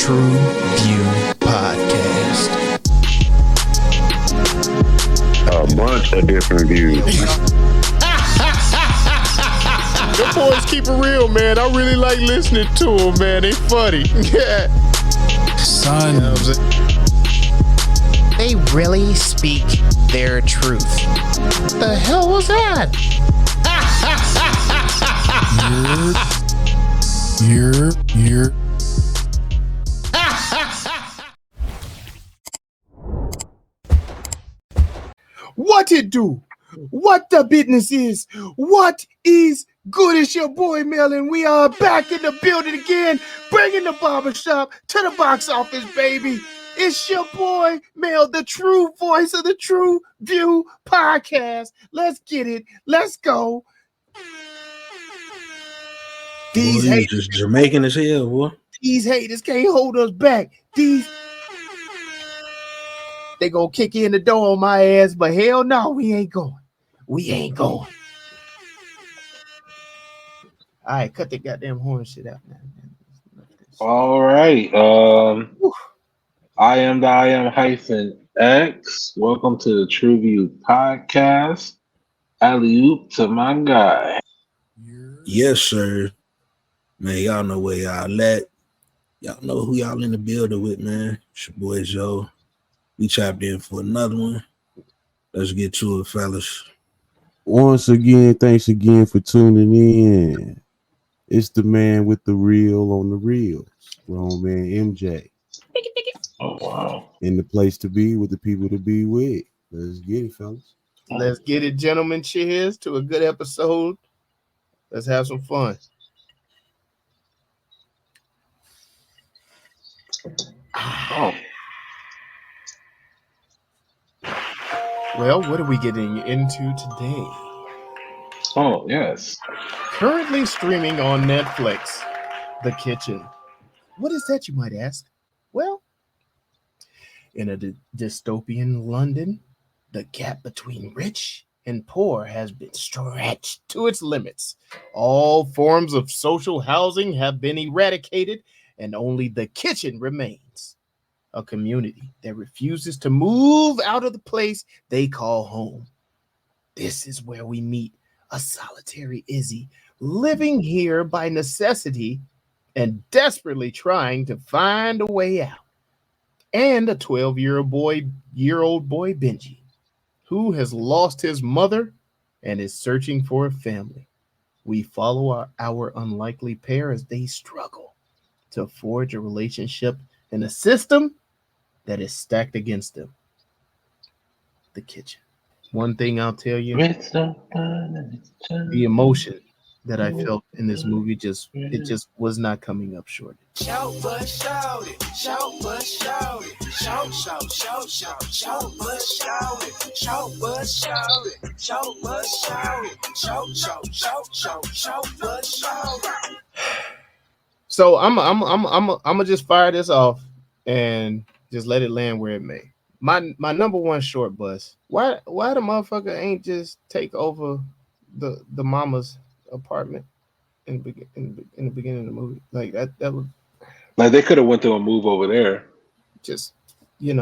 TruVue Podcast. A bunch of different views. Your boys keep it real, man. I really like listening to them, man. They funny. Yeah. Son. You know what I'm saying? They really speak their truth. The hell was that? You're. What it do? What the business is? What is good? It's your boy Mel, and we are back in the building again, bringing the barbershop to the box office, baby. It's your boy Mel, the true voice of the TruVue Podcast. Let's get it. Let's go. These boy, haters, just Jamaican as hell, boy. these haters can't hold us back. They gonna kick in the door on my ass, but hell no, we ain't going. We ain't going. All right, cut the goddamn horn shit out, man. All right. I am -X. Welcome to the TruVue Podcast. Alley-oop to my guy. Yes, sir. Man, y'all know where y'all at. Y'all know who y'all in the building with, man. It's your boy Joe. We tapped in for another one. Let's get to it, fellas. Once again, thanks again for tuning in. It's the man with the reel on the reels. Grown man MJ. Oh, wow. In the place to be with the people to be with. Let's get it, fellas. Let's get it, gentlemen. Cheers to a good episode. Let's have some fun. Oh, Well, what are we getting into today? oh, yes. Currently streaming on Netflix, The Kitchen. What is that, you might ask? Well, in a dystopian London, the gap between rich and poor has been stretched to its limits. All forms of social housing have been eradicated, and only the kitchen remains. A community that refuses to move out of the place they call home. This is where we meet a solitary Izzy, living here by necessity and desperately trying to find a way out. And a 12-year-old boy, Benji, who has lost his mother and is searching for a family. We follow our unlikely pair as they struggle to forge a relationship in a system that is stacked against them. The kitchen. One thing I'll tell you, the emotion that I felt in this movie just was not coming up short. Shout but shout it, shout but shout it, shout, shout, shout, shout, shout but shout it, shout but shout it, shout but shout it, shout, shout, shout, shout, shout but shout it. So I'm gonna just fire this off and just let it land where it may. My number one short bus. Why the motherfucker ain't just take over the mama's apartment in the beginning of the movie? Like that would Like, they could have went through a move over there. just He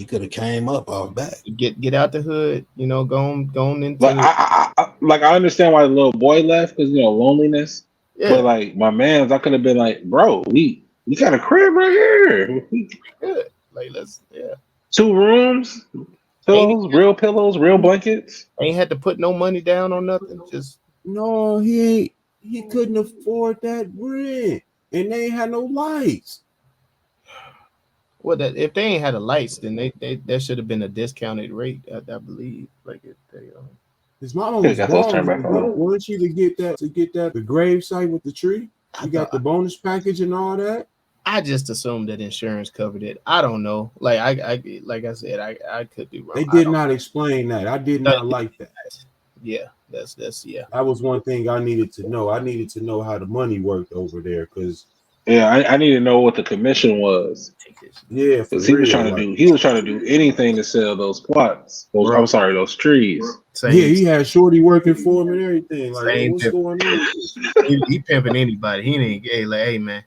could have came up off back. get out the hood, going into Like, I understand why the little boy left, because, loneliness. yeah, But, like, my mans, I could have been like, bro, we got a crib right here. good. Like let's 2 rooms, real pillows, real blankets. ain't had to put no money down on nothing. Just No, he couldn't afford that rent. And they ain't had no lights. what that if they ain't had the lights, then they there should have been a discounted rate, I believe. Like His mama Could've was got those turned back on. balling. Wasn't she to get the grave site with the tree? You got the bonus package and all that. I just assumed that insurance covered it. I don't know. Like I said, I could be wrong. They did not explain that. I did not like that. Yeah, that's yeah. That was one thing I needed to know. I needed to know how the money worked over there, because Yeah, I need to know what the commission was. yeah, for Because he was real, trying to do anything to sell those plots. Those trees. Same, yeah, he had Shorty working for him and everything. Like, Same what's tip. going on? he pimping anybody. He ain't gay. Like, hey man,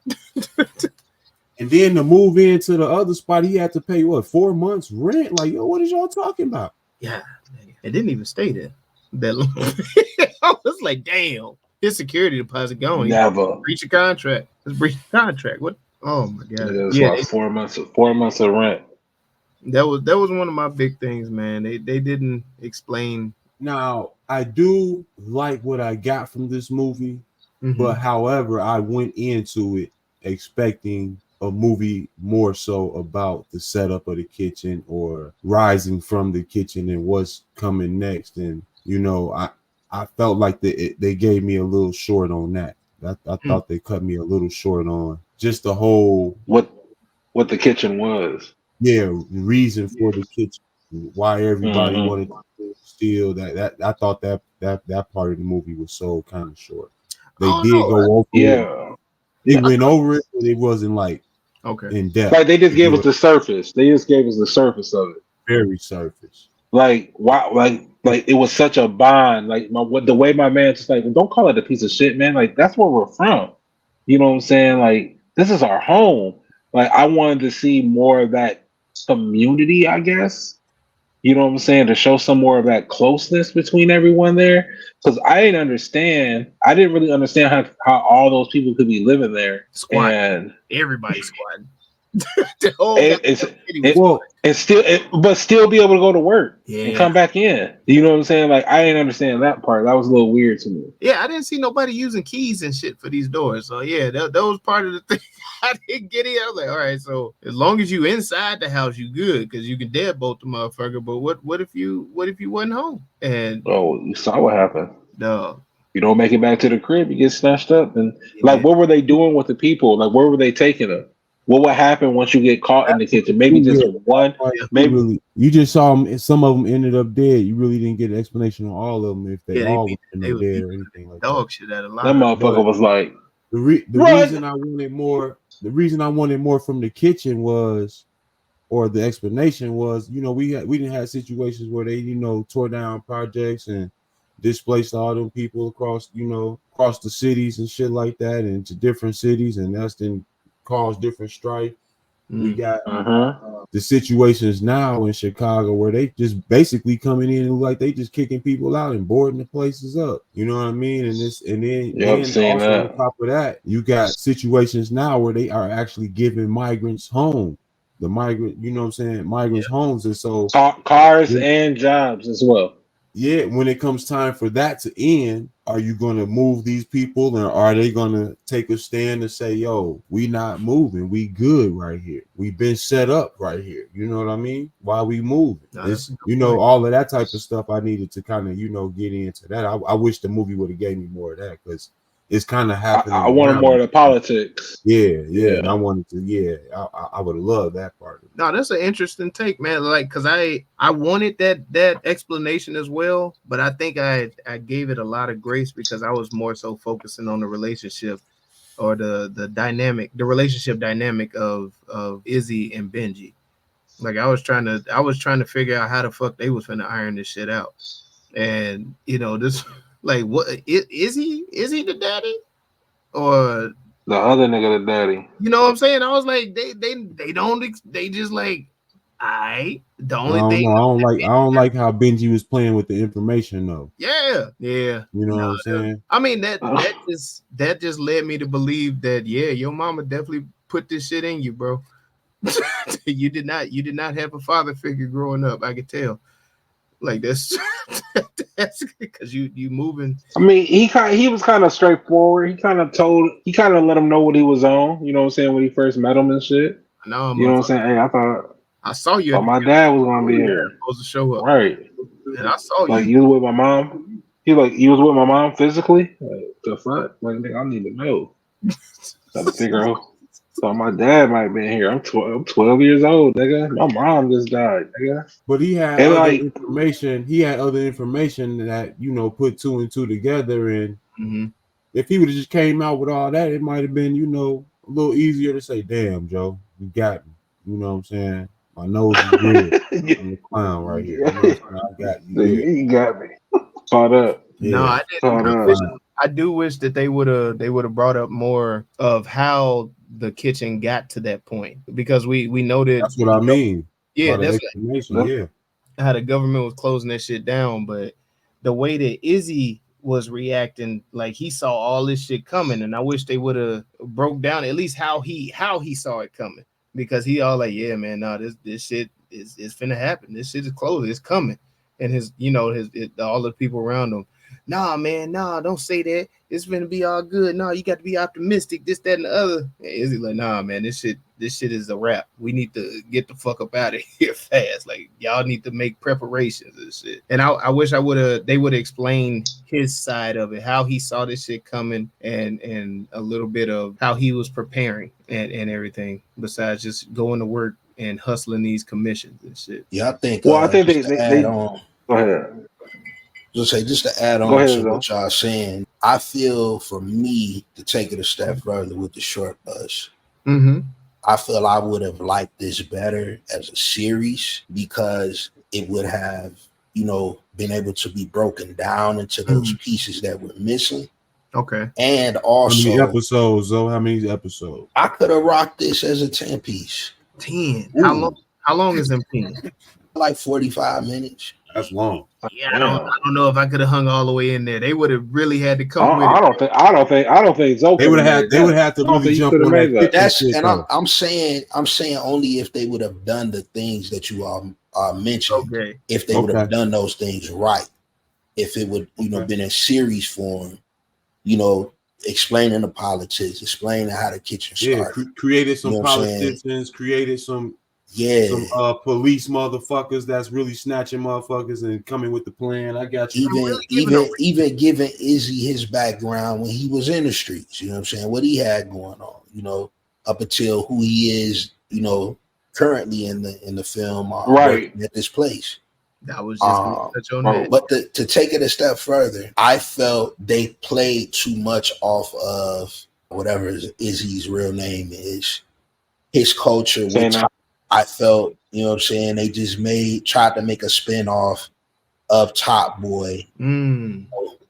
And then to move into the other spot, he had to pay what 4 months rent. Like, yo, what is y'all talking about? Yeah, it didn't even stay there that long. I was like, damn, his security deposit gone. Never. Breach of contract. Let's breach the contract. What? Oh my god. That's Yeah, like 4 months. 4 months of rent. that was one of my big things, man. They didn't explain. Now, I do like what I got from this movie, but however, I went into it expecting a movie more so about the setup of the kitchen or rising from the kitchen and what's coming next. And I felt like they gave me a little short on that. I thought they cut me a little short on just the whole what the kitchen was. Yeah, the reason for the kitchen, why everybody wanted to steal that. I thought that part of the movie was so kind of short. They did go over it. They went over it, but it wasn't like in depth. Like they just gave us the surface. They just gave us the surface of it. Very surface. Like why? Like it was such a bond. Like the way my man just like, don't call it a piece of shit, man. Like that's where we're from. You know what I'm saying? Like this is our home. Like I wanted to see more of that community, I guess. You know what I'm saying? To show some more of that closeness between everyone there. Because I didn't really understand how all those people could be living there. Squad. And everybody's squad. But still be able to go to work and come back in. You know what I'm saying? Like I didn't understand that part. That was a little weird to me. Yeah, I didn't see nobody using keys and shit for these doors. So yeah, that was part of the thing. I didn't get it. I was like, all right, so as long as you inside the house, you good because you can deadbolt the motherfucker. But what if you wasn't home? And you saw what happened. No. You don't make it back to the crib, you get snatched up. And like what were they doing with the people? Like where were they taking them? What would happen once you get caught in the kitchen? Maybe just one. Maybe you just saw them. Some of them ended up dead. You really didn't get an explanation on all of them if they all were dead or anything like dog that. shit at a lot. That motherfucker was like the reason I wanted more. The reason I wanted more from the kitchen was, or the explanation was, we didn't have situations where they tore down projects and displaced all them people across the cities and shit like that, and to different cities, and that's then caused different strife. We got the situations now in Chicago where they just basically coming in and like they just kicking people out and boarding the places up. You know what I mean? And then also on top of that, you got situations now where they are actually giving migrants home. The migrant, migrants homes, and so cars and jobs as well. Yeah, when it comes time for that to end, are you going to move these people, or are they going to take a stand and say, yo, we not moving, we good right here, we've been set up right here, you know what I mean? Why we moving? It's, all of that type of stuff. I needed to kind of get into that. I wish the movie would have gave me more of that, because it's kind of happening. I wanted more of the politics. Yeah. And I wanted to. I would have loved that part. No, that's an interesting take, man. Like, cause I wanted that explanation as well, but I think I gave it a lot of grace because I was more so focusing on the relationship or the relationship dynamic of Izi and Benji. Like I was trying to figure out how the fuck they was finna iron this shit out, and this. Like, what is he the daddy, or the other nigga the daddy? You know what I'm saying? I was like, they just like, the only thing I don't like how Benji was playing with the information though. Yeah. You know what I'm saying? I mean that just led me to believe that your mama definitely put this shit in you, bro. You did not have a father figure growing up. I could tell. Like that's because you moving. I mean, he was kind of straightforward. He kind of let him know what he was on. You know what I'm saying, when he first met him and shit. No, you know what I'm saying. Hey, I saw you. Thought my dad was gonna be here. Supposed to show up, right? And I saw you. Like you was with my mom. You was with my mom physically. Like the fuck? Like nigga, I need to know. Got to figure out. So my dad might have been here. I'm 12 years old, nigga. My mom just died, nigga. But he had other information. He had other information that put two and two together. And if he would have just came out with all that, it might have been a little easier to say, "Damn, Joe, you got me." You know what I'm saying? My nose is red. I'm the clown right here. You know what I'm saying? I got you. You got me. Caught up. Yeah. No, I didn't. I do wish that they would have brought up more of how the kitchen got to that point, because we noted That's what I mean. Yeah, By the that's explanation, yeah. how the government was closing that shit down, but the way that Izzy was reacting, like he saw all this shit coming, and I wish they would have broke down at least how he saw it coming, because he all like, yeah, man, no, this shit is finna happen. This shit is closing, it's coming, and all the people around him, nah, man, nah, don't say that. It's gonna be all good. No, you got to be optimistic. This, that, and the other. And Izzy like, nah, man, this shit is a wrap. We need to get the fuck up out of here fast. Like, y'all need to make preparations and shit. And I wish they would have explained his side of it, how he saw this shit coming, and a little bit of how he was preparing and everything, besides just going to work and hustling these commissions and shit. Yeah, I think. Well, I think they add on. Go ahead. Just to add on to what y'all saying, I feel for me to take it a step further with the short bus. Mm-hmm. I feel I would have liked this better as a series, because it would have, been able to be broken down into those pieces that were missing. Okay. And also, how many episodes, though? How many episodes? I could have rocked this as a 10-piece. 10. How long is them 10? Like 45 minutes. That's long. Yeah, I don't know if I could have hung all the way in there. They would have really had to come with it. I don't think Zoe. They would have to really jump on that. That's and I'm saying only if they would have done the things that you all mentioned. Okay. If they would have done those things right. If it would been in series form, explaining the politics, explaining how the kitchen started. Created some politicians, created some police motherfuckers that's really snatching motherfuckers and coming with the plan. I got you. Even giving Izzy his background when he was in the streets, what he had going on, up until who he is, currently in the film, right at this place. That was just touch on that. But to take it a step further, I felt they played too much off of whatever Izzy's real name is, his culture, which I felt, they just tried to make a spin-off of Top Boy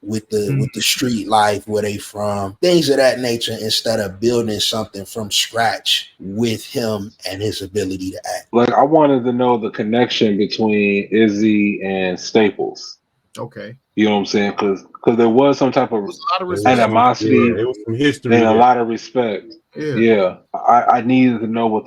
with the street life, where they from, things of that nature, instead of building something from scratch with him and his ability to act. Like, I wanted to know the connection between Izzy and Staples. Okay. You know what I'm saying? Because there was some type of animosity it was some history and a lot of respect. Yeah. I needed to know what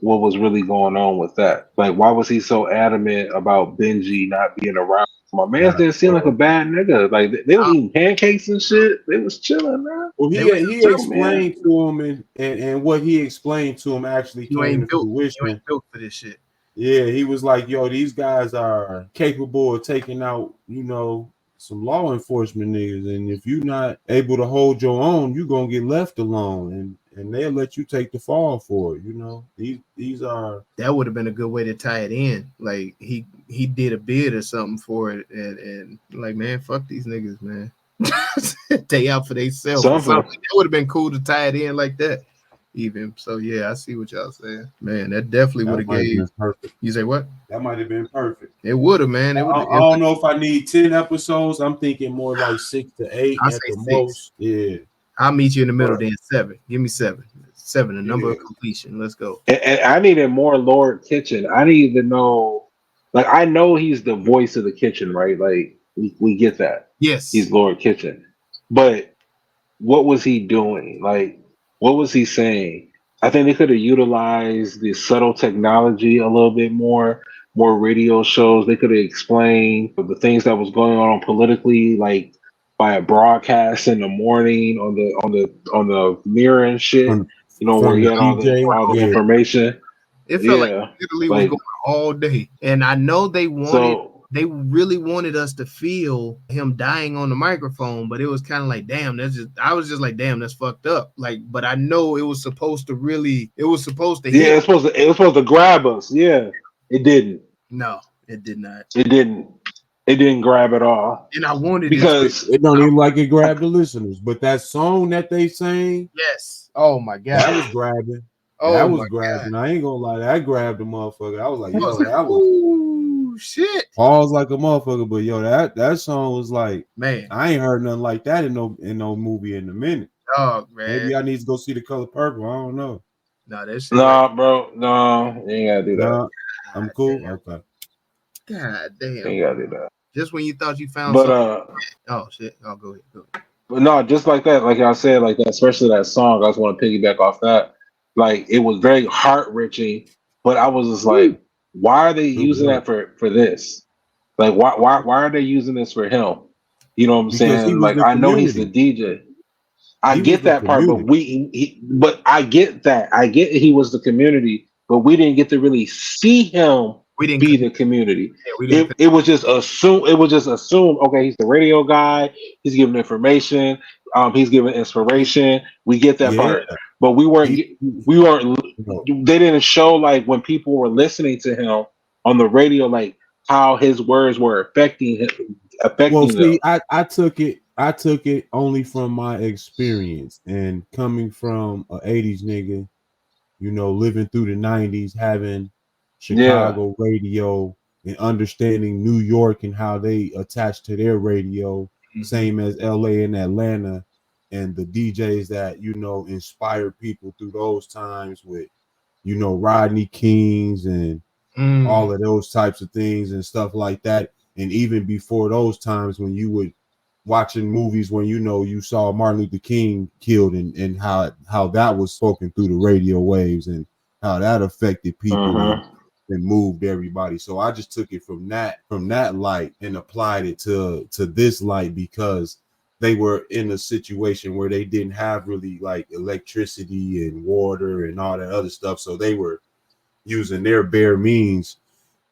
was really going on with that. Like, why was he so adamant about Benji not being around? My man didn't seem like a bad nigga. Like, they were eating pancakes and shit. They was chilling, man. Well, he explained to him, and what he explained to him actually came to fruition. You ain't built for this shit. Yeah, he was like, yo, these guys are capable of taking out, some law enforcement niggas. And if you're not able to hold your own, you're going to get left alone. And they'll let you take the fall for it, These are... That would have been a good way to tie it in. Like, he did a bid or something for it. And like, man, fuck these niggas, man. They out for themselves. That would have been cool to tie it in like that. Even so, yeah, I see what y'all saying, man. That definitely would have gave perfect. You say what? That might have been perfect. It would have, man. I don't know if I need 10 episodes. I'm thinking more like 6 to 8 at the most. Yeah, I'll meet you in the middle. Then 7. Give me 7. 7, the number of completion. Let's go. And I needed more Lord Kitchen. I need to know. Like, I know he's the voice of the kitchen, right? Like, we get that. Yes, he's Lord Kitchen. But what was he doing? Like, what was he saying? I think they could have utilized the subtle technology a little bit more radio shows. They could have explained the things that was going on politically, like by a broadcast in the morning on the mirror and shit. Where you had all the information. It felt like literally was going all day, and I know they wanted. They really wanted us to feel him dying on the microphone, but it was kind of like, damn, I was just like, damn, that's fucked up. Like, but I know it was supposed to hit. It was supposed to grab us. Yeah. It didn't. No, it did not. It didn't grab at all. And I wanted because it don't even like it grabbed the listeners. But that song that they sang, yes. Oh my God. That was grabbing. That was grabbing. God. I ain't gonna lie, that grabbed the motherfucker. I was like, yo, that was shit. Pause like a motherfucker, but yo, that song was like, man, I ain't heard nothing like that in no movie in a minute. dog, man. Maybe I need to go see The Color Purple. I don't know. Nah, that shit. Nah, bro. No, you ain't gotta do that. Nah, I'm cool. Okay. God damn. You ain't gotta do that. Just when you thought you found But something. Oh shit. Oh, go ahead. But no, just like that, like I said, like that, especially that song. I just want to piggyback off that. Like it was very heart wrenching, but I was just like, why are they using that for this? Like why are they using this for him? You know what I'm saying? Like I know he's the DJ. I get that part, but but I get that. I get he was the community, but we didn't get to really see him be the community. Yeah, it was just assumed. It was just assumed. Okay, he's the radio guy. He's giving information. He's giving inspiration. We get that part, but we weren't. They didn't show like when people were listening to him on the radio, like how his words were affecting him. Well, see, I took it only from my experience and coming from an 80s nigga, you know, living through the 90s, having Chicago radio and understanding New York and how they attach to their radio, same as LA and Atlanta, and the DJs that, you know, inspire people through those times with, you know, Rodney Kings and all of those types of things and stuff like that. And even before those times when you would watching movies when, you know, you saw Martin Luther King killed and how that was spoken through the radio waves and how that affected people and moved everybody. So I just took it from that light and applied it to this light because they were in a situation where they didn't have really like electricity and water and all that other stuff. So they were using their bare means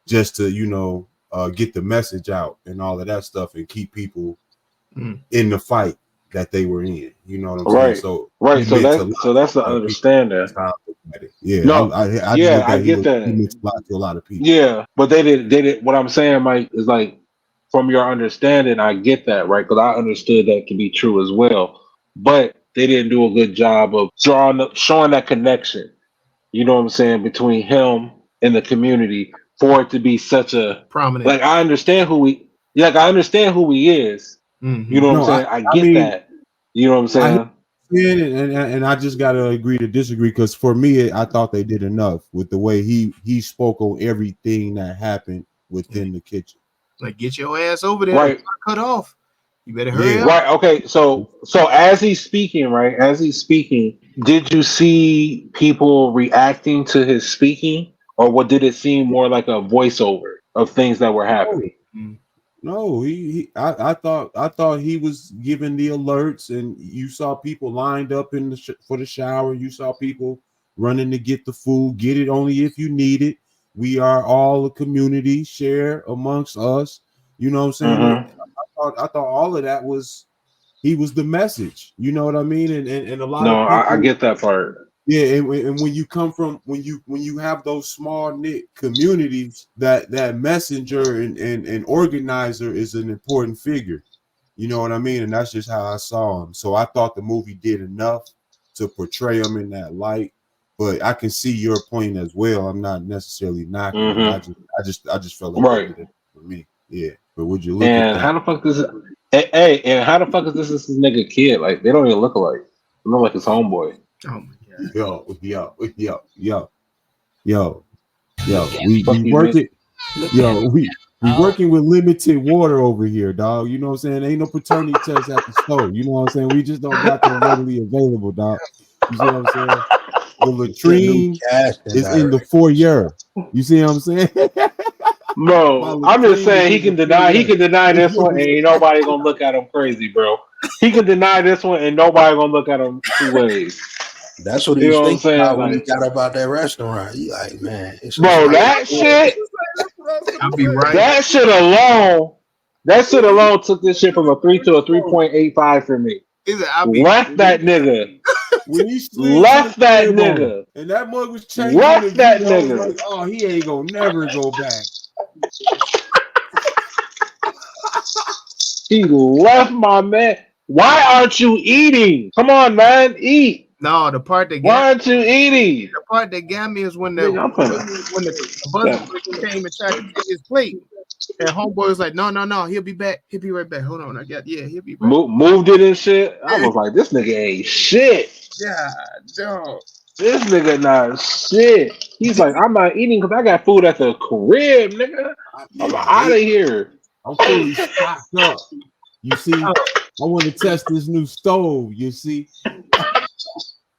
just to, you know, get the message out and all of that stuff and keep people in the fight that they were in. You know what I'm saying? So that's the understanding. Yeah, no, I get that. He means a lot to a lot of people. Yeah, but they did. What I'm saying, Mike, is like from your understanding, I get that, right? Because I understood that to be true as well. But they didn't do a good job of showing that connection. You know what I'm saying, between him and the community for it to be such a prominent. Like I understand who he is. You know what I'm saying? I get that. You know what I'm saying? And I just gotta agree to disagree because for me, I thought they did enough with the way he spoke on everything that happened within the kitchen. Like, get your ass over there. Right. Cut off. You better hurry up. Right. Okay. So as he's speaking, did you see people reacting to his speaking, or what did it seem more like a voiceover of things that were happening? No, I thought he was giving the alerts, and you saw people lined up in for the shower. You saw people running to get the food. Get it only if you need it. We are all a community. Share amongst us. You know what I'm saying? I thought all of that was he was the message. You know what I mean? And a lot. No, of people, I get that part. Yeah, and when you come from when you have those small knit communities, that messenger and organizer is an important figure. You know what I mean? And that's just how I saw him. So I thought the movie did enough to portray him in that light. But I can see your point as well. I'm not necessarily knocking. I just felt like for me. Yeah. But would you look at that? How the fuck is and how the fuck is this nigga kid? Like they don't even look alike. They look like his homeboy. Oh my god. Yo. We working. Yo, we working with limited water over here, dog. You know what I'm saying? Ain't no paternity test at the store. You know what I'm saying? We just don't got them readily available, dog. You see what I'm saying? The latrine is in the foyer. You see what I'm saying? Bro, I'm just saying he can deny this one and ain't nobody gonna look at him crazy, bro. He can deny this one and nobody gonna look at him two ways. That's what he was thinking about when he got up out that restaurant. He like, man, bro, that shit. I'll be right. That shit alone took this shit from a 3 to a 3.85 for me. Left that nigga. Left that nigga. And that mug was changing. Left that nigga. Like, oh, he ain't gonna never go back. He left my man. Why aren't you eating? Come on, man, eat. No, the part that why aren't you eating? The part that got me is when the buzzer came and tried to take his plate, And homeboy was like, no, he'll be back. He'll be right back. Hold on, he'll be back. Moved it and shit. I was like, this nigga ain't shit. Yeah, dog. This nigga not shit. He's like, I'm not eating because I got food at the crib, nigga. I'm out of here. I'm fully stocked up. You see, I want to test this new stove. You see,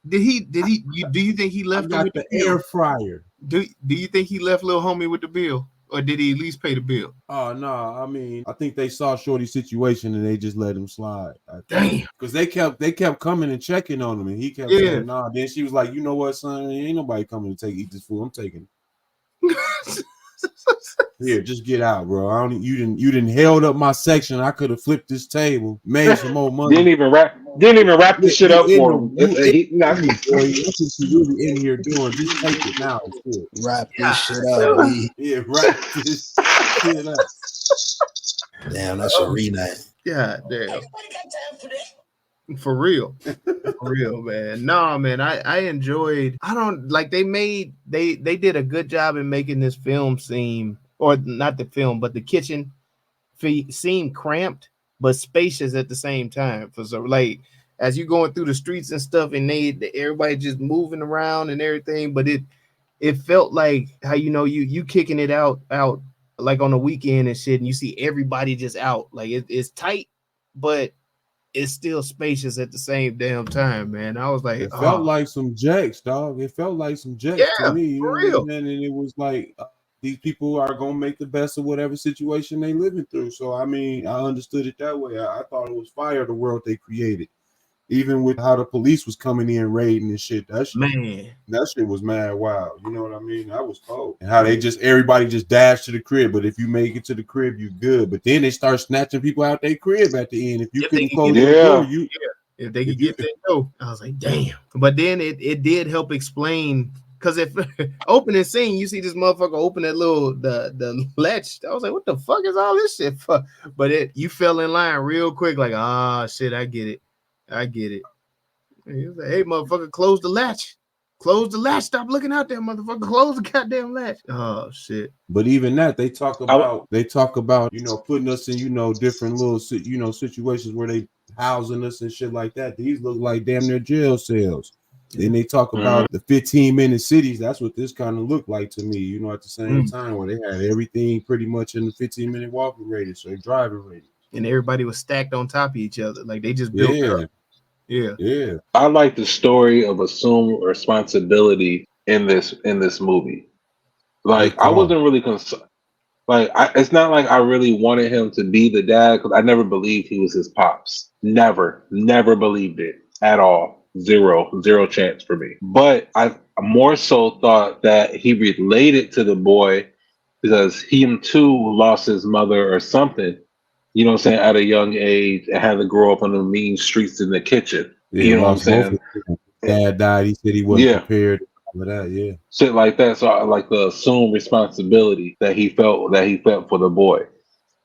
do you think he left? I got the air fryer. Do you think he left little homie with the bill, or did he at least pay the bill? Oh no, I mean, I think they saw Shorty's situation and they just let him slide. Damn, because they kept coming and checking on him, and he kept saying, "Nah." Then she was like, "You know what, son? Ain't nobody coming to eat this food. I'm taking it." Here, just get out, bro. You didn't held up my section. I could have flipped this table, made some more money. Didn't even wrap this shit up for him. That's what you really in here doing. Just take it now. Wrap this shit up. Yeah, wrap this shit up. Damn, that's a rename. Yeah, damn. For real, man. No, man. I enjoyed. I don't like. They did a good job in making this film seem, or not the film, but the kitchen seem cramped but spacious at the same time. For so like as you going through the streets and stuff, and everybody just moving around and everything, but it felt like how you kicking it out like on the weekend and shit, and you see everybody just out. Like it's tight, but it's still spacious at the same damn time, man. I was like, it felt like some jacks, dog. It felt like some jacks to me. For real. And it was like these people are gonna make the best of whatever situation they living through. So I mean, I understood it that way. I thought it was fire the world they created. Even with how the police was coming in raiding and shit, that shit was mad wild. You know what I mean? That was cold. And how everybody just dashed to the crib. But if you make it to the crib, you good. But then they start snatching people out their crib at the end. If you couldn't close the door, if they could get that door, I was like, damn. But then it did help explain, because if opening scene, you see this motherfucker open that little the latch. I was like, what the fuck is all this shit for? But you fell in line real quick, like, shit, I get it. He was like, hey, motherfucker, close the latch. Close the latch. Stop looking out there, motherfucker. Close the goddamn latch. Oh shit. But even that, they talk about, putting us in, different little, situations where they housing us and shit like that. These look like damn near jail cells. Then they talk about the 15-minute cities. That's what this kind of looked like to me, at the same time, where they had everything pretty much in the 15-minute walking radius or driving radius. And everybody was stacked on top of each other. Like they just built up. Yeah. I like the story of assumed responsibility in this movie. Like I wasn't really concerned. Like it's not like I really wanted him to be the dad, because I never believed he was his pops. Never believed it at all. Zero chance for me. But I more so thought that he related to the boy because he too lost his mother or something. You know what I'm saying, at a young age, and had to grow up on the mean streets in the kitchen. Yeah, you know what I'm saying? Dad died. He said he wasn't prepared for that. Shit like that. So I like the assumed responsibility that he felt for the boy.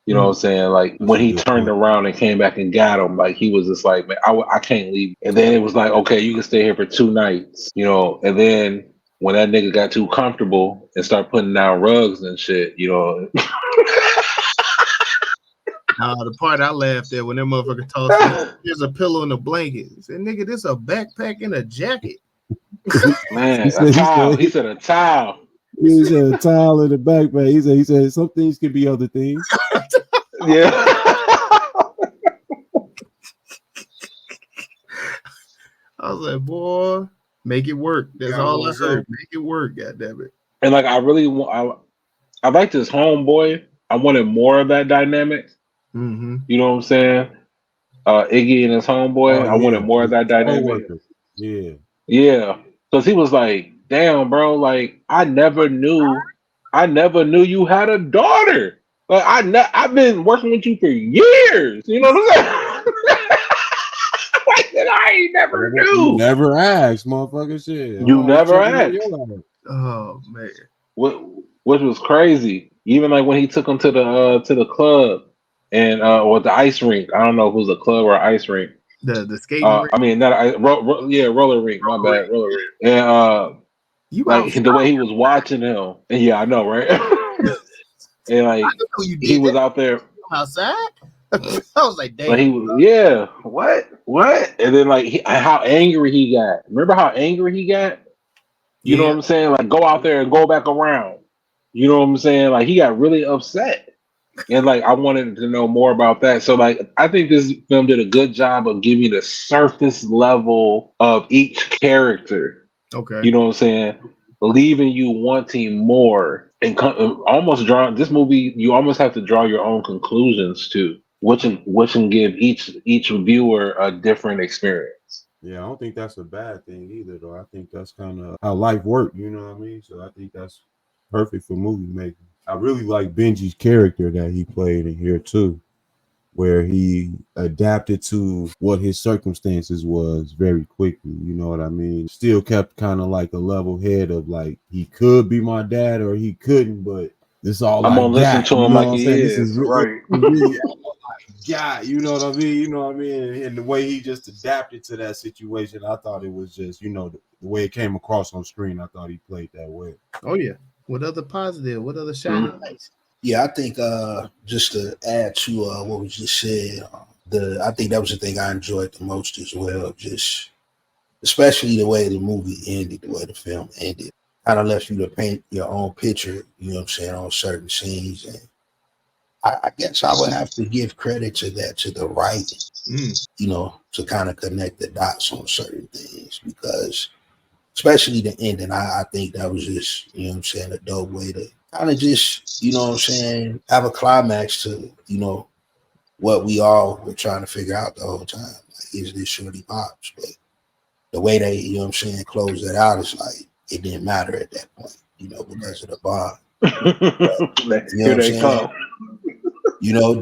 You know what I'm saying? Like when he turned around and came back and got him, like he was just like, man, I can't leave. And then it was like, okay, you can stay here for 2 nights, And then when that nigga got too comfortable and started putting down rugs and shit, The part I laughed at when that motherfucker tossed here's a pillow and a blanket. He said, nigga, this a backpack and a jacket. Man, he said a towel. He said a towel in the backpack. He said some things can be other things. Yeah. I was like, boy, make it work. That's all I heard. Make it work, goddammit. And like I liked his homeboy. I wanted more of that dynamic. Mm-hmm. You know what I'm saying? Iggy and his homeboy. I wanted more of that dynamic. Yeah. Because he was like, damn, bro, like I never knew you had a daughter. Like I've been working with you for years. You know what I'm saying? Like that I never knew. You never asked, motherfucker. Shit. You never asked. Oh man. Which was crazy. Even like when he took him to the club and or the ice rink. I don't know if it was a club or an ice rink. The skating rink? I mean roller rink. My bad, roller rink. And you like the way he was watching him. Yeah, I know, right? And like I didn't know you did he was that out there. outside. I was like, damn. Like he was, yeah, what? And then like how angry he got. Remember how angry he got? You know what I'm saying? Like go out there and go back around. You know what I'm saying? Like he got really upset. And like I wanted to know more about that. So like I think this film did a good job of giving the surface level of each character. Okay. You know what I'm saying? Leaving you wanting more and almost drawing this movie. You almost have to draw your own conclusions to, which can give each viewer a different experience. Yeah, I don't think that's a bad thing either, though. I think that's kind of how life works. You know what I mean? So I think that's perfect for movie making. I really like Benji's character that he played in here too, where he adapted to what his circumstances was very quickly. You know what I mean? Still kept kind of like a level head of like he could be my dad or he couldn't, but this all I'm gonna listen to him like he is. This is right. Really God, you know what I mean? You know what I mean? And the way he just adapted to that situation, I thought it was just, you know, the way it came across on screen, I thought he played that way. Oh yeah. What other shining lights? Yeah, I think just to add to what was just said, I think that was the thing I enjoyed the most as well. Just especially the way the movie ended, the way the film ended, kind of left you to paint your own picture. You know what I'm saying, on certain scenes, and I guess I would have to give credit to that, to the writing. You know, to kind of connect the dots on certain things, because especially the ending, I think that was just, you know what I'm saying, a dope way to kind of just, you know what I'm saying, have a climax to, you know, what we all were trying to figure out the whole time. Like, is this Shorty Pops? But the way they, you know what I'm saying, closed it out, is like, it didn't matter at that point, you know, because of the bond. But, you know what I'm saying? You know,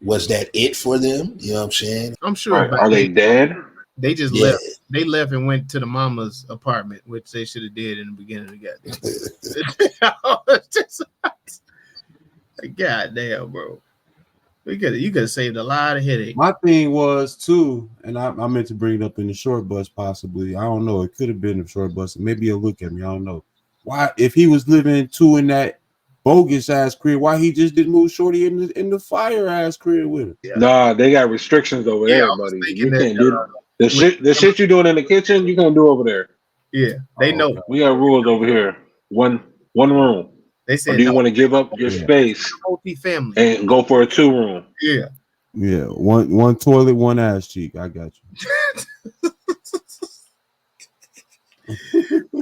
was that it for them? You know what I'm saying? I'm sure. Are they dead? They just left. They left and went to the mama's apartment, which they should have did in the beginning of the goddamn. God damn, bro. You could have saved a lot of headache. My thing was too, and I meant to bring it up in the short bus possibly. I don't know. It could have been the short bus. Maybe he'll look at me. I don't know. Why, if he was living too in that bogus ass crib, why he just didn't move Shorty in the fire ass crib with him? Yeah. Nah, they got restrictions over there, buddy. You can't do the shit you doing in the kitchen. You can't do over there. Yeah, they know. We got rules over here. One room. They said, or do you want to give up your space multi-family and go for a 2-room? Yeah, one toilet, one ass cheek. I got you.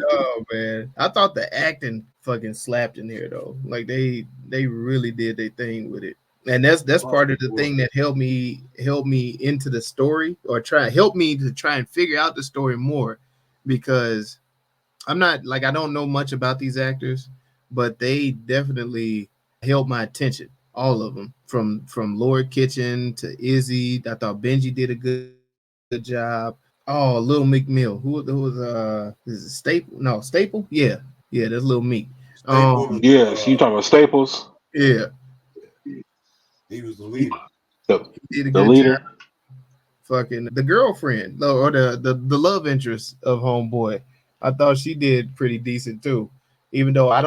Oh man, I thought the acting fucking slapped in here though. Like they really did their thing with it, and that's part of the thing that helped me into the story, or help me to try and figure out the story more, because I'm not like, I don't know much about these actors, but they definitely held my attention. All of them, from Lord Kitchen to Izzy. I thought Benji did a good job. Oh, Little Meek Mill. Who was is it Staple? No, Staple? Yeah, that's Little Meek. Yes, you talking about Staples? Yeah. He was the leader. The leader. Job. Fucking the girlfriend, or the love interest of Homeboy. I thought she did pretty decent too. Even though I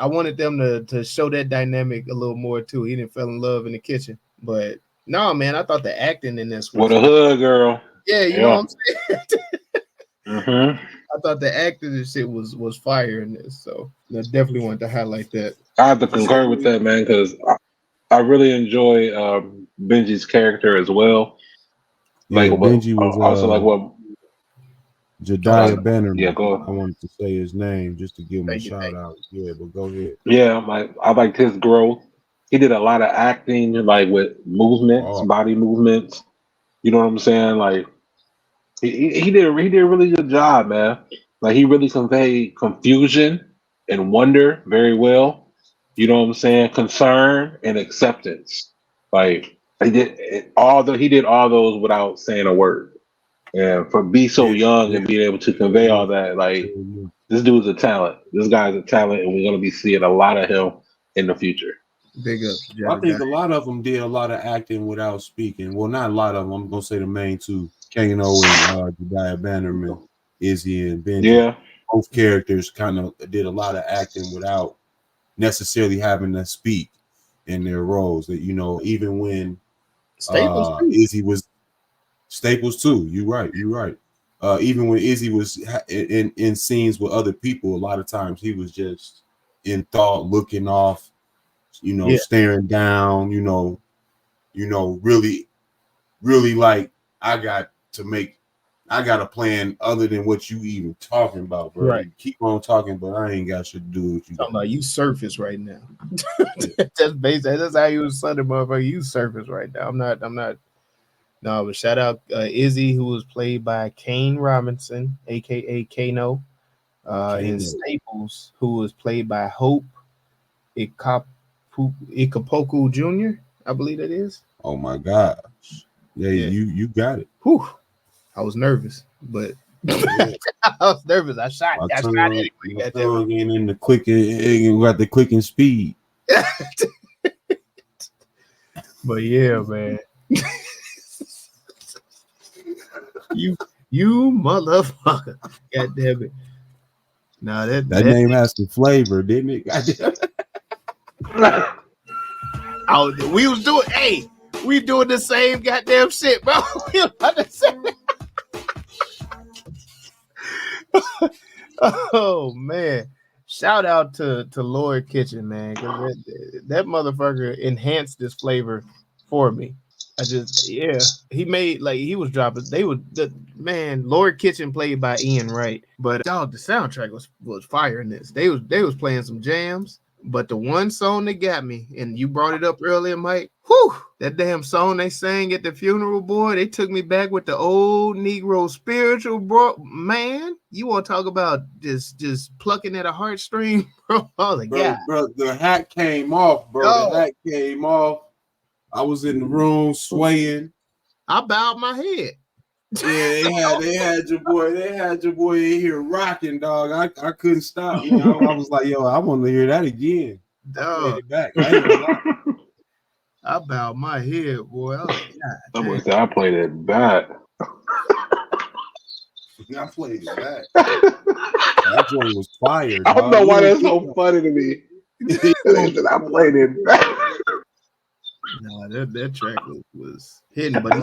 wanted them to show that dynamic a little more too. He didn't fall in love in the kitchen. But no, man, I thought the acting in this was with a hood girl. Yeah, you know what I'm saying? I thought the acting and shit was fire in this, so I definitely wanted to highlight that. I have to concur with that, man, because I really enjoy Benji's character as well. Yeah, like Benji was also like what Jediah Bannerman. Yeah, go ahead. I wanted to say his name just to give him a shout out. Yeah, but go ahead. Yeah, I liked his growth. He did a lot of acting, like with movements, body movements. You know what I'm saying? Like he did a really good job, man. Like he really conveyed confusion and wonder very well. You know what I'm saying? Concern and acceptance. Like he did all those without saying a word. And for be so young and being able to convey all that, like this dude's a talent. This guy's a talent, and we're gonna be seeing a lot of him in the future. Big up. I think a lot of them did a lot of acting without speaking. Well, not a lot of them. I'm gonna say the main two, Kano and Jediah Bannerman, Izzy and Benji. Yeah, both characters kind of did a lot of acting without necessarily having to speak in their roles. That even when Staples Izzy was Staples too. You're right. Even when Izzy was in scenes with other people, a lot of times he was just in thought, looking off, staring down, really, really like I got a plan other than what you even talking about, bro. Right. You keep on talking, but I ain't got shit to do with you. Talking about you surface right now. That's basically that's how you was Sunday, motherfucker. You surface right now. I'm not. No, but shout out Izzy, who was played by Kane Robinson, aka Kano, and Staples, who was played by Hope Ikapoku Jr. I believe it is. Oh my gosh. Yeah. You got it. Whew. I was nervous, but I was nervous. I shot it anyway. Again in the clicking, got the clicking speed. But yeah, man. you motherfucker. God damn it. Nah, that name has some flavor, didn't it? We doing the same goddamn shit, bro. We about to say. Oh man. Shout out to Lord Kitchen, man. Cause that motherfucker enhanced this flavor for me. He made Lord Kitchen played by Ian Wright, but dog, the soundtrack was fire in this. They was playing some jams, but the one song that got me, and you brought it up earlier, Mike. Whew, that damn song they sang at the funeral, boy. They took me back with the old Negro spiritual, bro. Man, you want to talk about just plucking at a heartstring, bro? I was like, bro, the hat came off, bro. Oh. The hat came off. I was in the room swaying. I bowed my head. Yeah, they had your boy in here rocking, dog. I couldn't stop. I was like, yo, I want to hear that again. Dog. I bowed my head, boy. I played it bad. I played it bad. That joint was fire. I don't know why that's so funny to me. I played it bad. No, that track was hidden, but they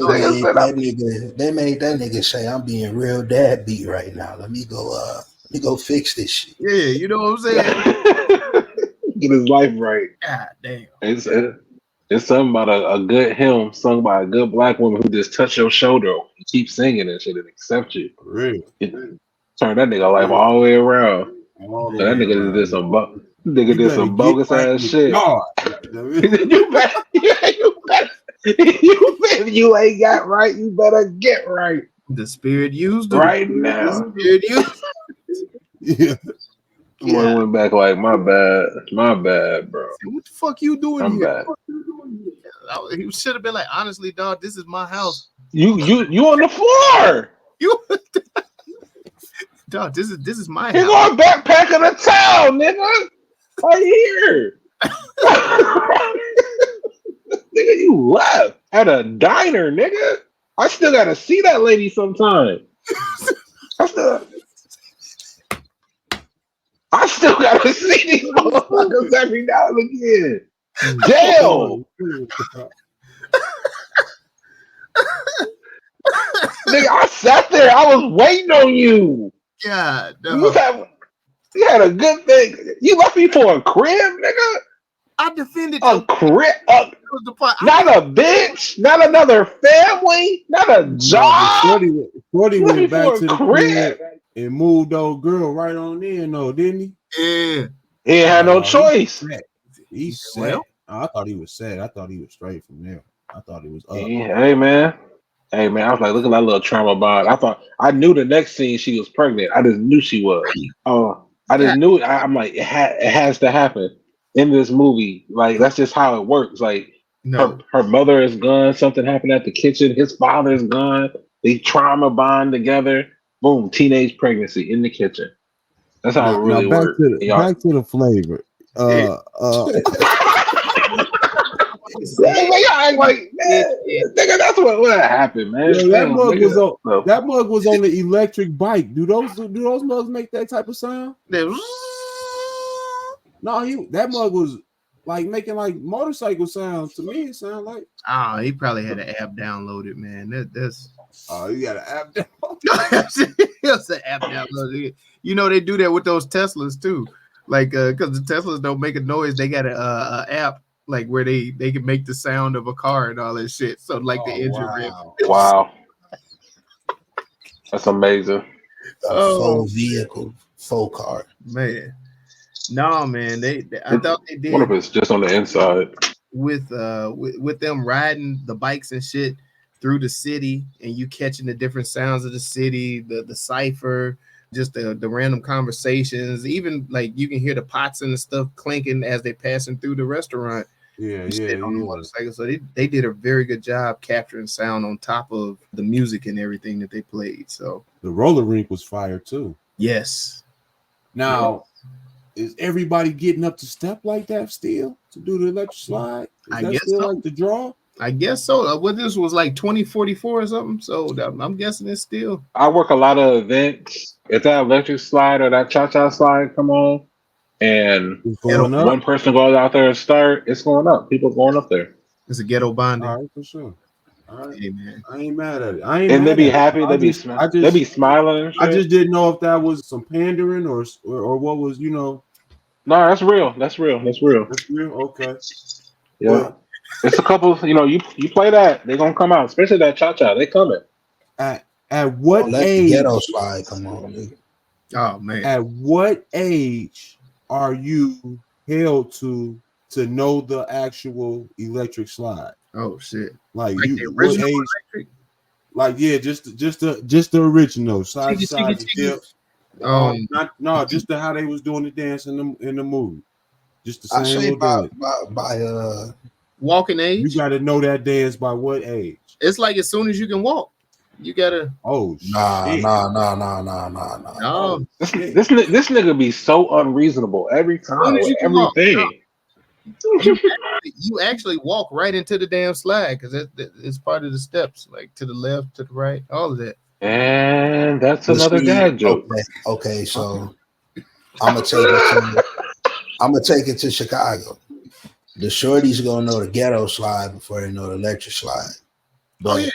made that nigga say, "I'm being real dad beat right now. Let me go fix this shit." Yeah, you know what I'm saying? Get his life right. God damn. It's something about a good hymn sung by a good black woman who just touch your shoulder and keep singing and shit and accept you. Really? Turn that nigga life all the way around. That nigga did some bogus ass shit. You ain't got right. You better get right. The spirit used right now. The spirit used. Yeah. I went back like my bad, bro. What the fuck you doing I'm here? bad. He should have been like, honestly, dog, this is my house. You on the floor. Dog, this is my You're house. going backpacking the town, nigga. Right here. Nigga, you left at a diner, nigga. I still gotta see that lady sometime. I still gotta see these motherfuckers every now and again. Damn. Nigga, I sat there. I was waiting on you. God, you had a good thing. You left me for a crib, nigga. I defended a crib. Not a bitch. Not another family. Not a job. Shorty went back to the crib and moved old girl right on in, though, didn't he? Yeah. He had no choice. He's sad. Well, I thought he was sad. I thought he was straight from there. I thought he was up. Hey man, I was like, look at that little trauma bond. I knew the next scene she was pregnant. I just knew she was. I just knew it. I'm like, it has to happen in this movie. Like, that's just how it works. Like, her mother is gone. Something happened at the kitchen. His father is gone. They trauma bond together. Boom, teenage pregnancy in the kitchen. That's how it really works. Back to the flavor. Like, nigga, that's what happened, man. Yeah, that mug was on the electric bike. Do those mugs make that type of sound? Yeah, No, that mug was like making like motorcycle sounds. To me, it sounded like. Oh, he probably had an app downloaded, man. That's Oh, you got an app downloaded. it's an app downloaded. You know they do that with those Teslas too. Like, because the Teslas don't make a noise, they got a app like where they can make the sound of a car and all that shit. So like the engine rev. Wow. That's amazing. Full vehicle, full car. Man. No, man. I thought they did. What if it's just on the inside? With them riding the bikes and shit through the city, and you catching the different sounds of the city, the cipher, just the random conversations, even like you can hear the pots and the stuff clinking as they passing through the restaurant. Yeah. On the motorcycle. So they did a very good job capturing sound on top of the music and everything that they played. So the roller rink was fire too. yes. Now, is everybody getting up to step like that still to do the electric slide? I Is that guess still so. like the draw? I guess so. What this was like 2044 or something. So I'm guessing it's still. I work a lot of events. If that electric slide or that cha-cha slide come on, and It's going up. one person goes out there and start, it's going up. People going up there. It's a ghetto bonding. All right, for sure. All right. Hey, man. I ain't mad at it. And they be happy. They be smiling. And shit. I just didn't know if that was some pandering or what was, No, that's real. That's real. That's real. Okay. Yeah. Well, It's a couple, you play that, they're gonna come out, especially that cha-cha. They coming. At what Let the age? ghetto slide come on, nigga. Oh man. At what age are you held to know the actual electric slide? Oh shit. Like Like you, the what original age? electric? Like just the original side to side dip. Just how they was doing the dance in the movie. Just the I same say little dance. by Walking age. You got to know that dance by what age? It's like as soon as you can walk, you gotta. Oh nah. No, This nigga be so unreasonable every time with everything. You actually walk right into the damn slide because it's part of the steps, like to the left, to the right, all of that. And that's another dad joke. Okay, so I'm gonna take it to Chicago. The shorties gonna know the ghetto slide before they know the electric slide. But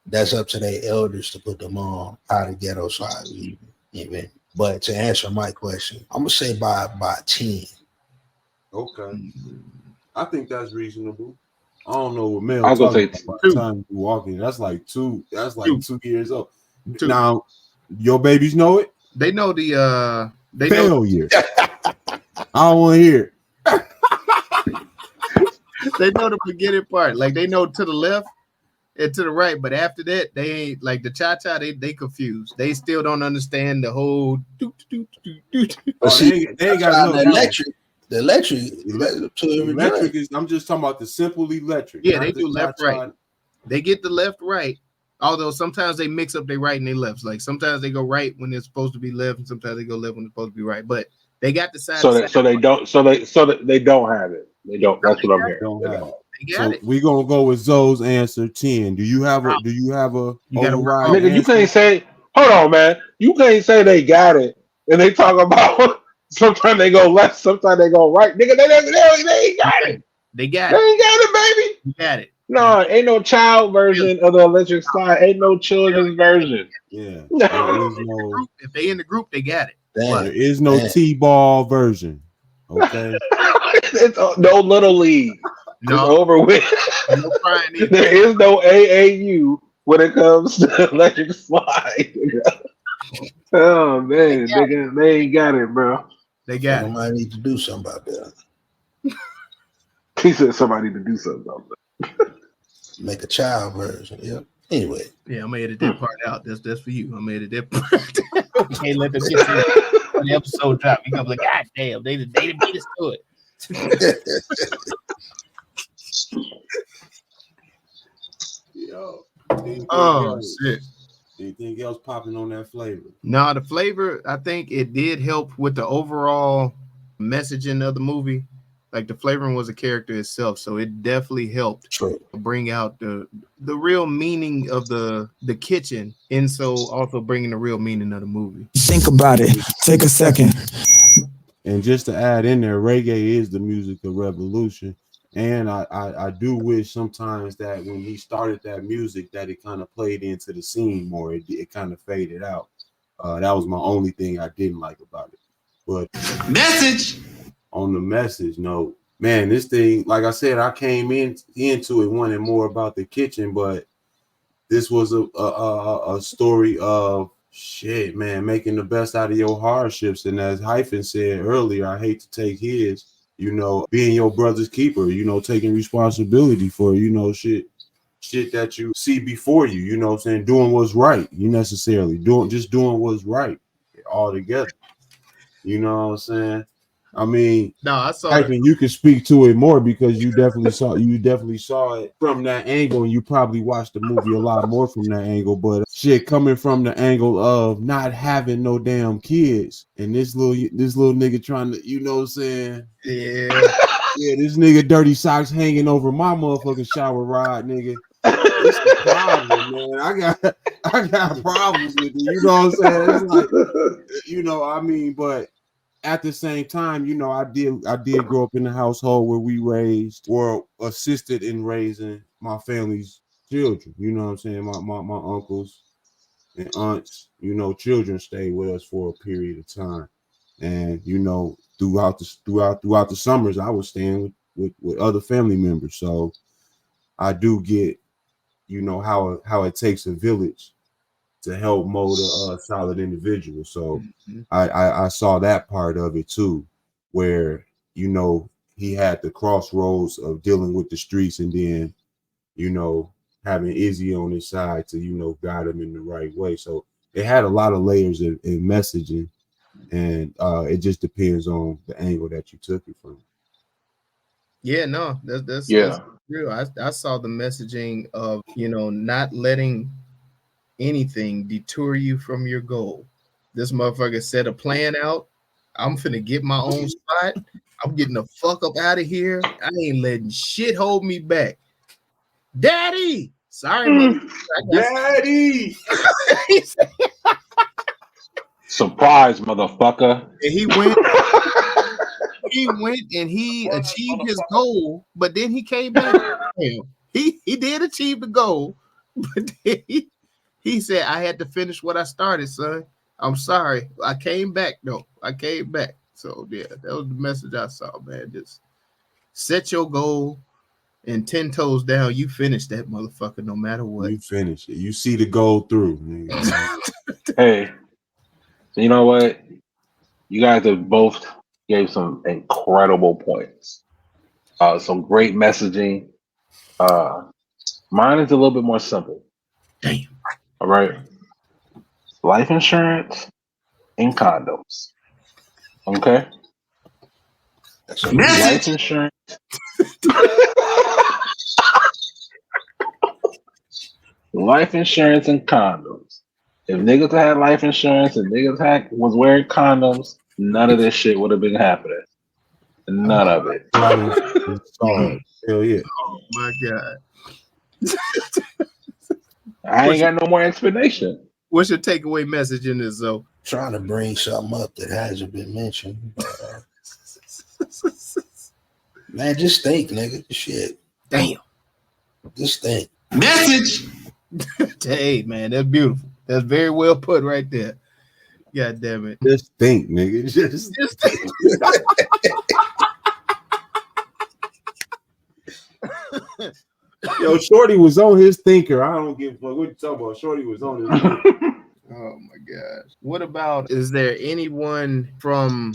that's up to their elders to put them on how the ghetto slide even. But to answer my question, I'm gonna say by 10. Okay. I think that's reasonable. I don't know what Mel. I'll go say by the time you walking. That's like 2 years old. Now your babies know it. They know the failure. I don't want to hear it. They know the beginning part. Like they know to the left and to the right, but after that, they ain't like the cha-cha, they confused. They still don't understand the whole But see, they ain't got the electric. The electric is. I'm just talking about the simple electric. Yeah, they do left, right. They get the left, right. Although sometimes they mix up their right and their lefts. Like sometimes they go right when they're supposed to be left, and sometimes they go left when they're supposed to be right. But they got the side. So they don't have it. They don't. That's what I'm hearing. So we're gonna go with Zoe's answer 10. Do you have a override? Nigga, you can't say, hold on, man. You can't say they got it and they talk about sometimes they go left, sometimes they go right. Nigga, they ain't got it. They got it. They it. ain't got it, baby. You got it. No, ain't no child version of the electric slide. Ain't no children's version. Yeah. No. If they in the group, they got it. There is no T-ball version. Okay. It's no little league. No. It's over with. No crying. There is no AAU when it comes to electric slide. Oh man, they ain't got it, bro. They got it. Somebody need to do something about that. He said somebody to do something about that. Make a child version. Yeah. Anyway. Yeah, I'm gonna edit that part out. That's for you. I'm gonna edit that part. We can't let them get to the episode drop. You gonna be like, God damn, they beat us to it. Shit. Anything else popping on that flavor? No, the flavor, I think it did help with the overall messaging of the movie. Like the flavoring was a character itself, so it definitely helped bring out the real meaning of the kitchen, and so also bringing the real meaning of the movie. Think about it. Take a second. And just to add in there, reggae is the music of revolution. And I do wish sometimes that when he started that music that it kind of played into the scene more. It kind of faded out. That was my only thing I didn't like about it. But Message. On the message note, man, this thing, like I said, I came into it wanting more about the kitchen, but this was a story of shit, man, making the best out of your hardships. And as Hyphen said earlier, I hate to take his, being your brother's keeper, taking responsibility for, shit that you see before you, what I'm saying, doing what's right, necessarily doing what's right all together. You know what I'm saying? I mean, no, I saw Hyphen, you can speak to it more because you definitely saw it from that angle, and you probably watched the movie a lot more from that angle. But shit, coming from the angle of not having no damn kids, and this little nigga trying to, you know what I'm saying? Yeah, this nigga dirty socks hanging over my motherfucking shower rod, nigga. It's a problem, man. I got problems with it. You know what I'm saying? It's like, but at the same time, I did grow up in a household where we raised or assisted in raising my family's children. You know what I'm saying? My uncles and aunts, children stayed with us for a period of time. And, throughout the summers, I was staying with other family members. So I do get, how it takes a village to help mold a solid individual. So I saw that part of it too, where, he had the crossroads of dealing with the streets and then, having Izzy on his side to, guide him in the right way. So it had a lot of layers in messaging, and it just depends on the angle that you took it from. Yeah, no, that's real. I saw the messaging of, not letting anything detour you from your goal. This motherfucker set a plan out. I'm finna get my own spot. I'm getting the fuck up out of here. I ain't letting shit hold me back. Daddy, sorry, Daddy. Surprise, motherfucker. And he went and he achieved his goal, but then he came back. He did achieve the goal, but then he said, I had to finish what I started, son. I'm sorry. I came back, though. I came back. So, yeah, that was the message I saw, man. Just set your goal and 10 toes down. You finish that motherfucker no matter what. You finish it. You see the goal through. Hey, you know what? You guys have both gave some incredible points. Some great messaging. Mine is a little bit more simple. Damn. All right. Life insurance and condoms. Okay. Life insurance. Life insurance and condoms. If niggas had life insurance and niggas was wearing condoms, none of this shit would have been happening. None of it. Hell yeah. Oh my God. I ain't got no more explanation. What's your takeaway message in this, though? Trying to bring something up that hasn't been mentioned. Man, just think, nigga. Shit. Damn. Just think. Message. Hey, man, that's beautiful. That's very well put right there. God damn it. Just think, nigga. Just think. Yo, Shorty was on his thinker. I don't give a fuck what you talking about. Shorty was on his thinker. Oh my gosh. What about, is there anyone from,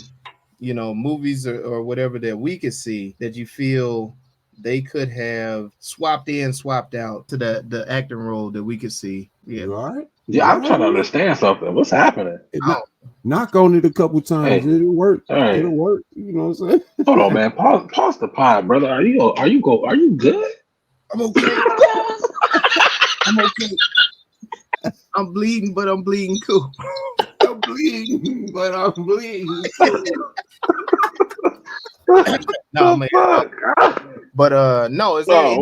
movies or whatever that we could see that you feel they could have swapped in, swapped out to the acting role that we could see? Yeah. Right? Yeah, I'm trying to understand something. What's happening? Knock on it a couple times. Hey. It'll work. Right. It'll work. You know what I'm saying? Hold on, man. Pause the pod, brother. Are you good? I'm okay. I'm okay. I'm bleeding, but I'm bleeding cool. I'm bleeding, but I'm bleeding. No, man. But no, is there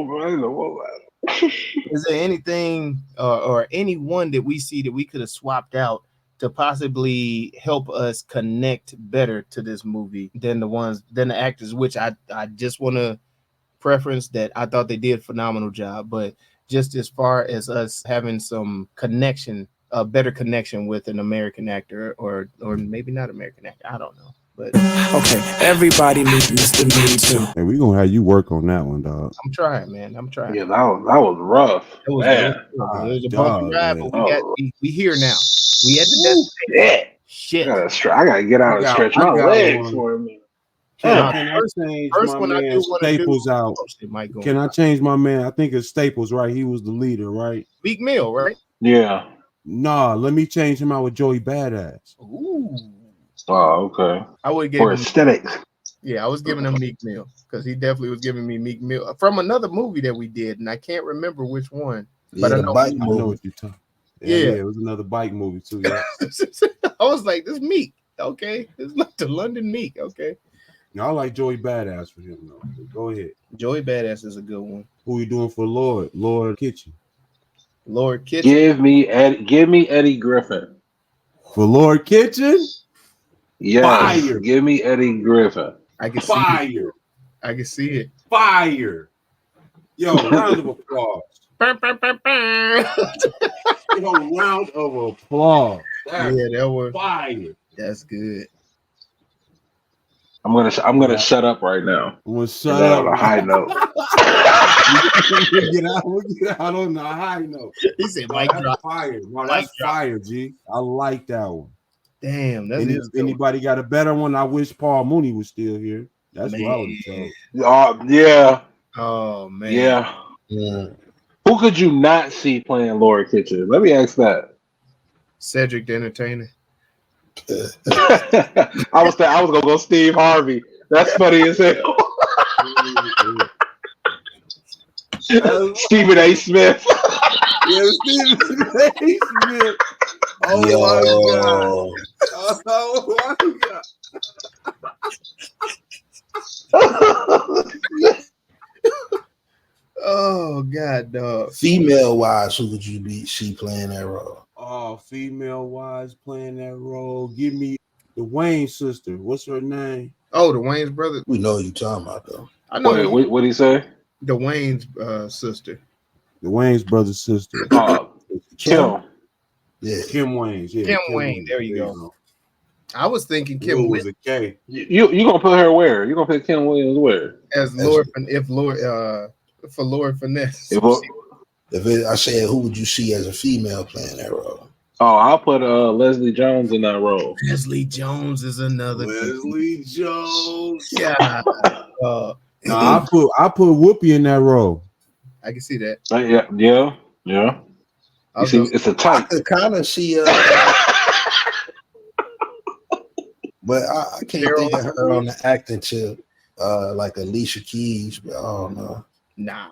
is there anything or anyone that we see that we could have swapped out to possibly help us connect better to this movie than the actors, which I just want to preference that I thought they did a phenomenal job. But just as far as us having some connection, a better connection with an American actor or maybe not American actor, I don't know. But Okay, everybody meet Mr. Me Too. Hey, we gonna have you work on that one, dog. I'm trying, man. I'm trying. Yeah, that was rough. It was, Man. it was a Dog, bumpy ride, man. but we here now. We at the destination. Shit. Shit. I gotta get out and stretch my legs for a minute. Can I change my man Staples out? Can I change my man? I think it's Staples, right? He was the leader, right? Meek Mill, right? Yeah. Nah, let me change him out with Joey Badass. Ooh. Oh, okay. I would give For him aesthetics. Yeah, I was giving him Meek Mill because he definitely was giving me Meek Mill from another movie that we did, and I can't remember which one. But Yeah, I the know, bike I know movie. what you're talking. Yeah. It was another bike movie too. Yeah. I was like, this Meek, okay, it's like the London Meek, okay. I like Joey Badass for him though. Go ahead. Joey Badass is a good one. Who you doing for Lord Kitchen? Lord Kitchen. Give me Eddie Griffin. For Lord Kitchen? Yes. Fire. Give me Eddie Griffin. I can see Fire. it. I can see it. Fire. Yo, round of applause. Yo, round of applause. That's That was fire. that's good. I'm gonna shut up right now. I'm gonna shut And then up. on a high note. We'll get out on the high note. He said, Oh, "Mike that's drop." fire. No, Mic that's drop. fire, G. I like that one. Damn, that's it. Anybody got a better one? I wish Paul Mooney was still here. That's what I would have told. Yeah. Oh man. Yeah. Yeah. Who could you not see playing Lord Kitchen? Let me ask that. Cedric the Entertainer. I was gonna go Steve Harvey. That's funny as hell. Stephen A. Smith. Yeah, Stephen A. Smith. Oh my god. Oh my god. Oh god, dog. Female wise, who would you be? She playing that role? Oh, female wise playing that role. Give me the Wayne sister. What's her name? Oh, the Wayne's brother. We know who you talking about though. I know Wait, what did he say? the Wayne's sister. The Wayne's brother's sister. Kim. Yeah. Kim Wayne's. Yeah, Kim Wayne. There you go. I was thinking Kim Kim was Wayne a K. You gonna put her where? You gonna put Kim Williams where? as Lord for Lord Finesse. I said, who would you see as a female playing that role? Oh, I'll put Leslie Jones in that role. Leslie Jones is another. Leslie Jones. Yeah. I put Whoopi in that role. I can see that. Yeah. You see, it's a I type. could kind of see but I can't think of her on the acting tip like Alicia Keys, but I don't know. Nah.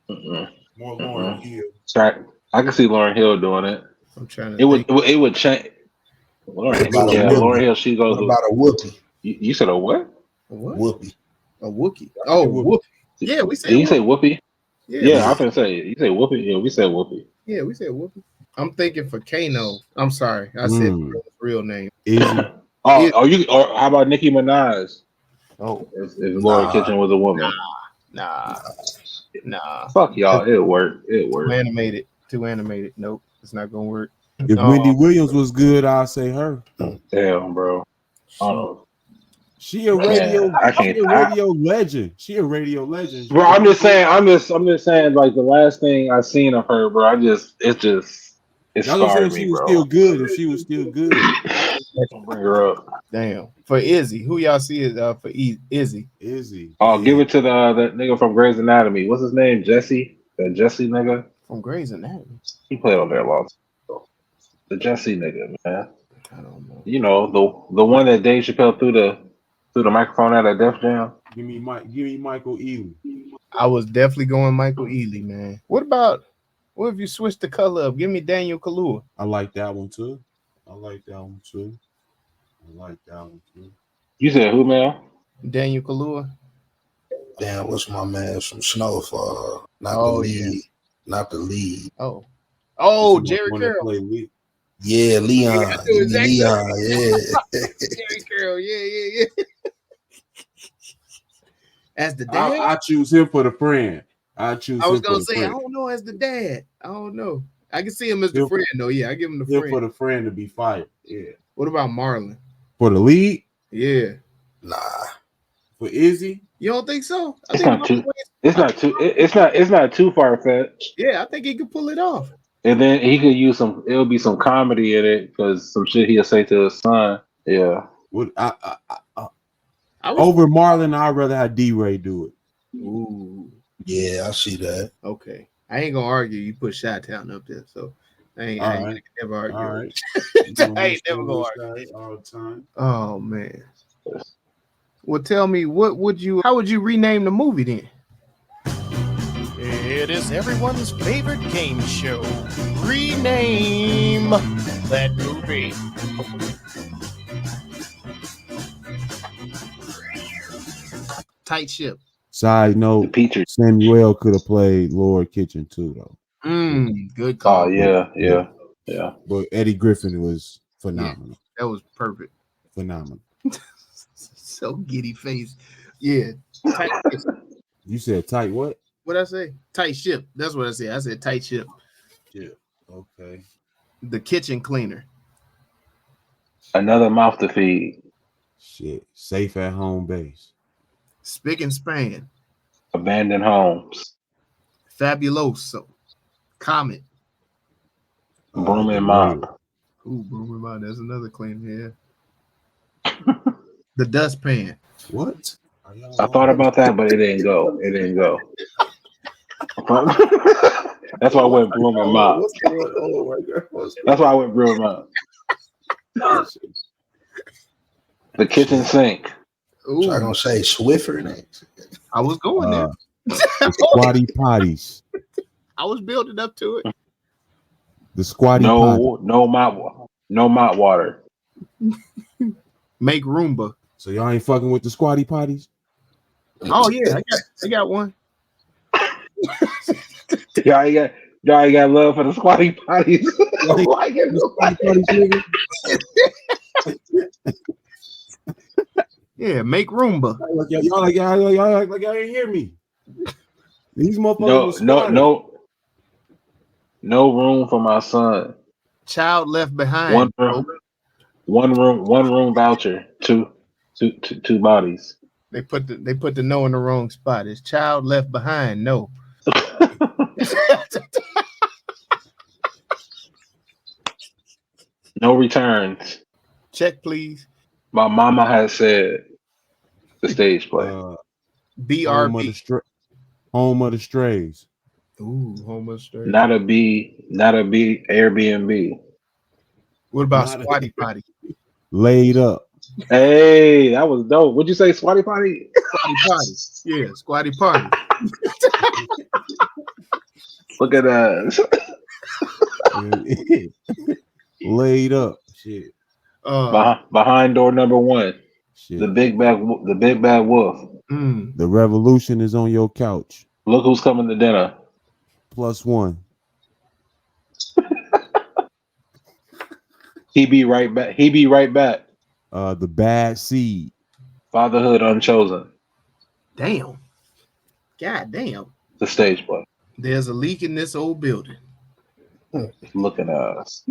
Mm-mm. More Lauren Hill. Sorry, I can see Lauryn Hill doing it. I'm trying to. It would change. Lauren Hill. She goes. What about a Whoopi? You said a what? What? Whoopi. A Wookie. Oh, Whoopi. Yeah, we said. Did you say Whoopi? Yeah, I'm gonna say you say Whoopi. Yeah, we said Whoopi. Yeah, we said Whoopi. I'm thinking for Kano. I'm sorry, I said his real name. Easy. Or how about Nicki Minaj? Oh, If Laura Kitchen was a woman. nah. Fuck y'all. It worked. Too animated. Nope, it's not gonna work. If Wendy Williams was good, I'll say her. Damn, bro. I don't know. She a radio legend. She a radio legend. Bro, I'm just saying, like the last thing I seen of her, bro, it scarred me, she was bro. still good. If she was still good, Bring her up. Damn. For Izzy, who y'all see is for Izzy? Izzy. Oh, give it to that nigga from Grey's Anatomy. What's his name? Jesse? That Jesse nigga? From Grey's Anatomy. He played on there a lot. The Jesse nigga, man. I don't know. You know, the one that Dave Chappelle threw the microphone at Def Jam. Give me Michael Ealy. I was definitely going Michael Ealy, man. What if you switch the color up? Give me Daniel Kaluuya. I like that one too. You said who, man? Daniel Kaluuya. Damn, what's my man from Snowfall? Not the lead. Oh, Jerry One that Carroll. play lead. Yeah, Leon. I knew exactly. Leon, yeah. Jerry Carroll, yeah. As the dad, I choose him for the friend. I was gonna say, I don't know as the dad. I don't know. I can see him as the friend, though. Yeah, I give him the friend. For the friend to be fired. Yeah. What about Marlon? For the lead? Yeah. Nah. For Izzy? You don't think so? It's not too far fetched. Yeah, I think he could pull it off. And then he could use some. It'll be some comedy in it because some shit he'll say to his son. Yeah. Over Marlon, I'd rather have D-Ray do it. Ooh. Yeah, I see that. Okay. I ain't gonna argue. You put Chi-Town up there, so I ain't never argue. All right. I ain't never gonna argue all the time. Oh man. Well, tell me, how would you rename the movie then? It is everyone's favorite game show. Rename that movie. Tight Ship. Side note, Samuel could have played Lord Kitchen too, though. Good call. Oh yeah. But Eddie Griffin was phenomenal. Yeah, that was perfect. Phenomenal. So giddy face. Yeah. Tight Ship. You said tight what? What'd I say? Tight Ship. That's what I said. I said Tight Ship. Yeah. Okay. The Kitchen Cleaner. Another mouth to feed. Shit. Safe at home base. Spick and Span. Abandoned homes. Fabuloso. Comet. Broom and mop. Ooh, Broom and Mop. That's another cleaner. Yeah. The Dustpan. What? I thought about that, but it didn't go. That's why I went Broom and mop. That's why I went Broom and mop. The kitchen sink. So I'm gonna say Swiffer next. I was going there. Squatty potties. I was building up to it. The squatty potty. No mop water. Make Roomba. So y'all ain't fucking with the squatty potties? Oh yeah, I got one. Y'all ain't got love for the squatty potties. Yeah, make Roomba. Y'all ain't hear me. These motherfuckers. No room for my son. Child left behind. One room voucher. Two bodies. They put the no in the wrong spot. It's child left behind. No. No returns. Check, please. My mama has said the stage play. BRB. Home of the Strays. Ooh, Home of the Strays. Not a B. Airbnb. What about Squatty Potty? Laid up. Hey, that was dope. What'd you say, Squatty Potty? Squatty Potty. Yeah, Squatty Potty. Look at us. Laid up. Shit. Behind door number 1. Shit. The big bad wolf. The revolution is on your couch. Look who's coming to dinner. +1. He be right back. The bad seed. Fatherhood unchosen. Damn. God damn. The stage play. There's a leak in this old building. Look at us.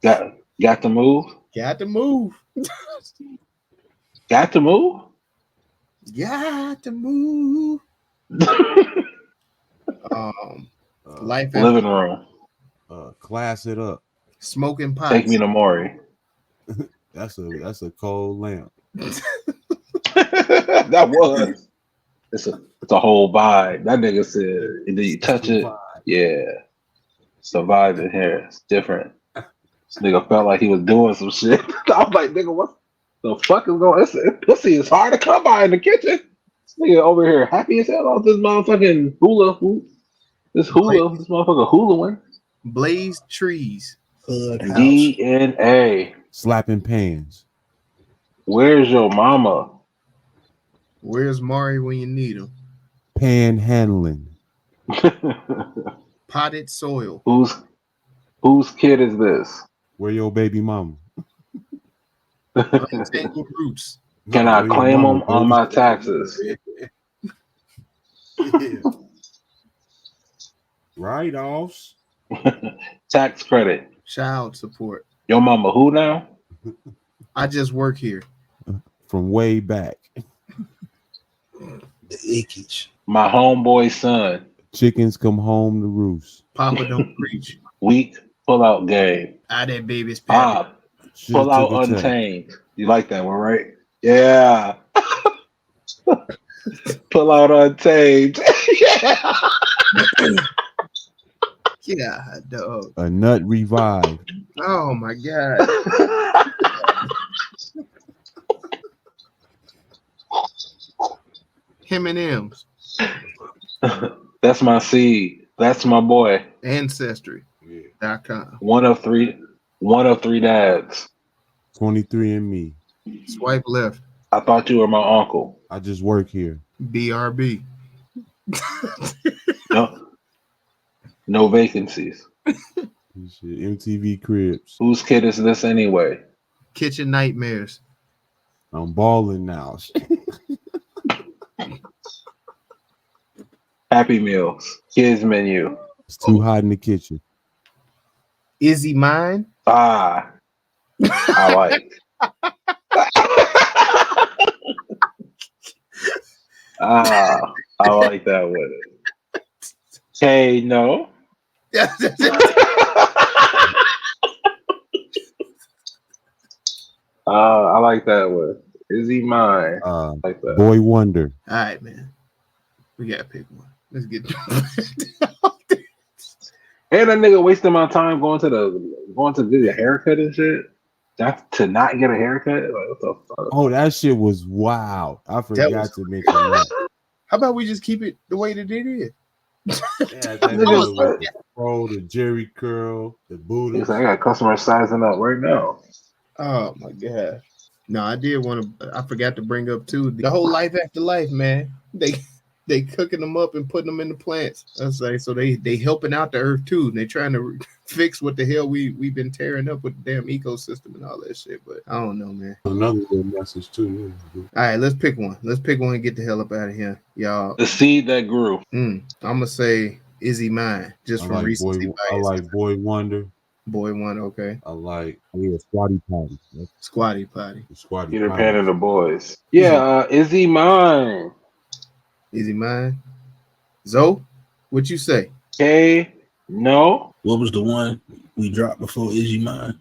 Got to move. Got to move. Got to move. Got to move. Life living room. Class it up. Smoking pot. Take me to Maury. That's a cold lamp. That was. It's a whole vibe. That nigga said, "Did you touch it?" Yeah. It's a vibe in here. It's different. This nigga felt like he was doing some shit. I was like, nigga, what the fuck is going on? Pussy is hard to come by in the kitchen. This nigga over here happy as hell off this motherfucking hula hoop. This motherfucker hula one. Blazed trees. DNA. Slapping pans. Where's your mama? Where's Mari when you need him? Panhandling. Potted soil. Whose kid is this? Where your baby mama? Untangled roots. Can No, I where your claim mama, them on baby? my taxes? Yeah. Write-offs. Tax credit. Child support. Your mama who now? I just work here. From way back. The ickies. My homeboy son. Chickens come home to roost. Papa don't preach. Weak pull-out game. That baby's pappy. Should've Pull out took a test. Untamed. You like that one, right? Yeah. Pull out Untamed. Yeah. Yeah, dog. A nut revived. Oh my god. Him and M's. That's my seed. That's my boy. Ancestry.com. One of three dads. 23andMe. Swipe left. I thought you were my uncle. I just work here. BRB. No vacancies. Shit, MTV Cribs. Whose kid is this anyway? Kitchen nightmares. I'm balling now. Happy Meals. Kids menu. It's too hot in the kitchen. Izi Mine. I like. I like that one. Kano. I like that one. Izi Mine. I like that. Boy Wonder. All right, man. We gotta pick one. Let's get And that nigga wasting my time going to get a haircut and shit. That's to not get a haircut. Like, what the fuck? Oh, that shit was wild. I forgot to mention that. How about we just keep it the way that it is? Yeah, that nigga was the pro, the Jerry curl, the booty. He's like, I got customers sizing up right now. Oh my god. No, I did want to. I forgot to bring up too the whole life after life, man. They cooking them up and putting them in the plants. I was like, so they helping out the earth too. And they trying to fix what the hell we've been tearing up with the damn ecosystem and all that shit. But I don't know, man. Another good message too. Yeah. All right, let's pick one. Let's pick one and get the hell up out of here, y'all. The seed that grew. I'm gonna say Izi Mine, just from recency bias. I like Boy Wonder. Boy One, okay. I like Squatty Potty. Squatty Potty. Squatty Peter Potty. Pan and the boys. Yeah, Izi Mine. Izi Mine. Zoe, what you say? Okay, no. What was the one we dropped before Izi Mine?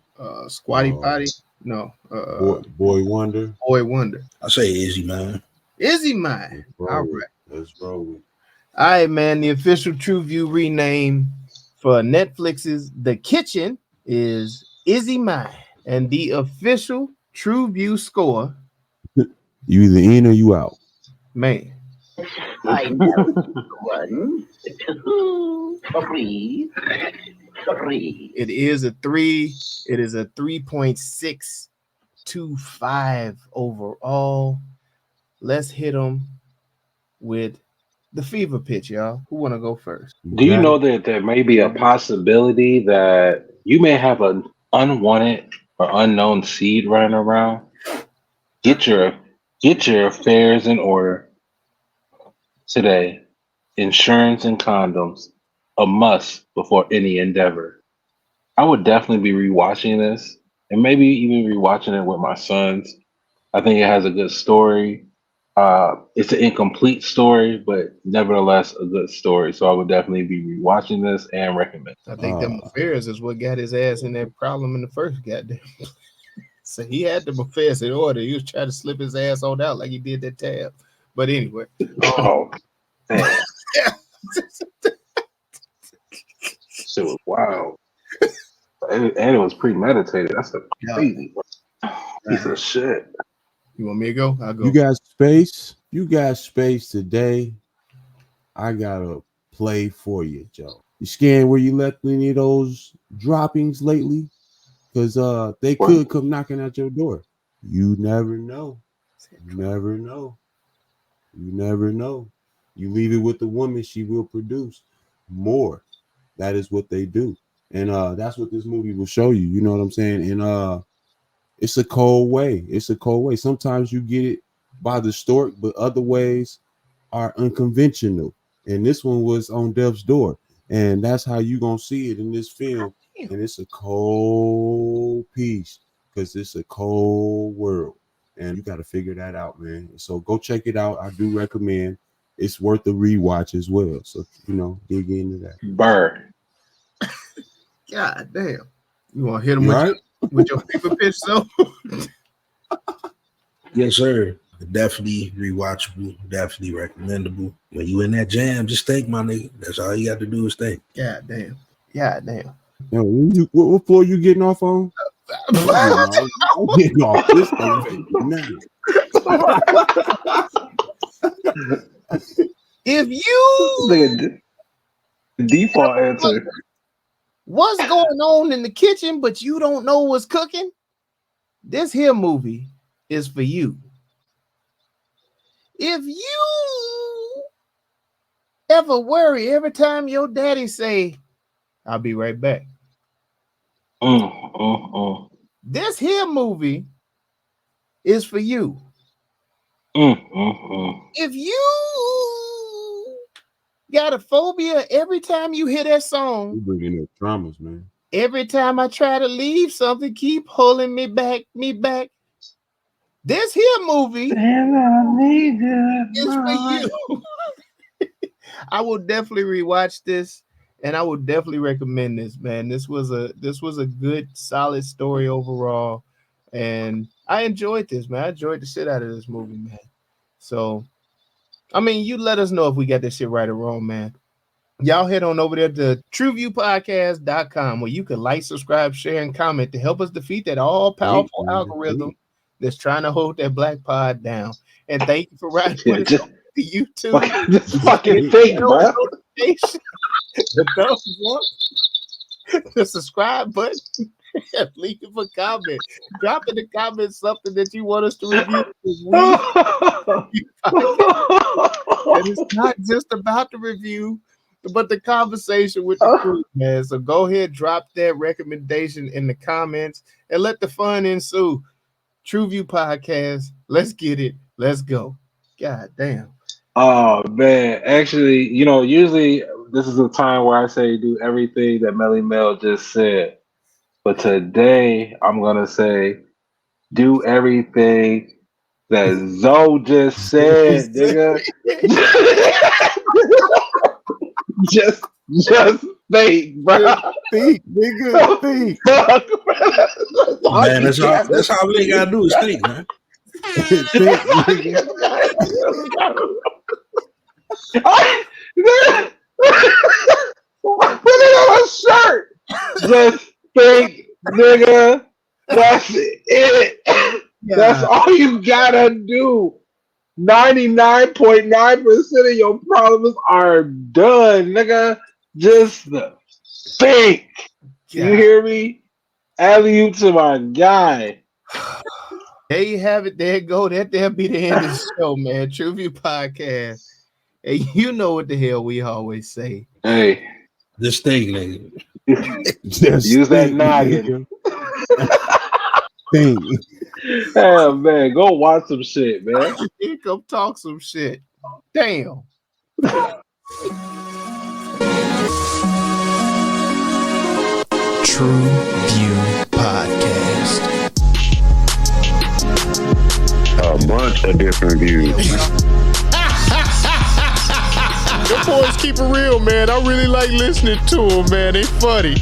Squatty Potty? No. Boy Wonder. Boy Wonder. I say Izi Mine. Izi Mine. All right. Let's roll with it. All right, man. The official TruVue rename for Netflix's The Kitchen is Izi Mine. And the official TruVue score, You either in or you out. man. I know. 1, 2, 3. It is a 3. It is a 3.625 overall. Let's hit them with the fever pitch, y'all. Who want to go first? Do you know that there may be a possibility that you may have an unwanted or unknown seed running around? Get your affairs in order today. Insurance and condoms, a must before any endeavor. I would definitely be rewatching this and maybe even rewatching it with my sons. I think it has a good story. It's an incomplete story, but nevertheless a good story. So I would definitely be rewatching this and recommend. I think them affairs is what got his ass in that problem in the first goddamn. So he had them affairs in order. He was trying to slip his ass on out like he did that tab. But anyway. Oh, damn. Shit was wild. And it was premeditated. That's a crazy piece of shit. You want me to go? I'll go. You got space. You got space today. I got a play for you, Joe. You scared where you left any of those droppings lately? Because they could come knocking at your door. You never know. You never know. You never know. You leave it with the woman, she will produce more. That is what they do. And that's what this movie will show you. You know what I'm saying? And it's a cold way. It's a cold way. Sometimes you get it by the stork, but other ways are unconventional. And this one was on death's door. And that's how you gonna see it in this film. And it's a cold piece because it's a cold world. And you got to figure that out, man. So go check it out. I do recommend. It's worth a rewatch as well. So, you know, dig into that. Burr. God damn. You want to hit him with your paper pitch, so? Yes, sir. Definitely rewatchable. Definitely recommendable. When you in that jam, just think, my nigga. That's all you got to do is think. God damn. God damn. Yo, what floor you getting off on? I'm getting off this thing now. If you default answer, what's going on in the kitchen, but you don't know what's cooking, this here movie is for you. If you ever worry every time your daddy say, "I'll be right back," this here movie is for you. If you got a phobia every time you hear that song, you bringing up traumas, man. Every time I try to leave, something keep pulling me back. This here movie is for you. I will definitely rewatch this, and I would definitely recommend this, man. This was a good, solid story overall, and I enjoyed this, man. I enjoyed the shit out of this movie, man. So, I mean, you let us know if we got this shit right or wrong, man. Y'all head on over there to TruVuePodcast.com where you can like, subscribe, share, and comment to help us defeat that all-powerful algorithm that's trying to hold that black pod down. And thank you for riding with us on YouTube. Just fucking think, bro. The thumbs up, the subscribe button, and leave a comment. Drop in the comments something that you want us to review this week. And it's not just about the review, but the conversation with the crew, man. So go ahead, drop that recommendation in the comments, and let the fun ensue. TruVue Podcast. Let's get it. Let's go. God damn. Oh man, actually, you know, usually this is a time where I say do everything that Melly Mel just said, but today I'm gonna say do everything that Zoe just said, nigga. just think, bro. Think, nigga. Think. Man, that's all we gotta do is think, man. Put it on a shirt. Just think, nigga. That's it. Yeah. That's all you gotta do. 99.9% of your problems are done, nigga. Just think. Yeah. You hear me? Alley-oop to my guy. There you have it. There you go. That'll be the end of the show, man. TruVue Podcast. And you know what the hell we always say. Hey. This thing, nigga. Use that noggin. Think. Oh, man. Go watch some shit, man. Come talk some shit. Damn. TruVue Podcast. A bunch of different views. Your boys keep it real, man. I really like listening to them, man. They funny.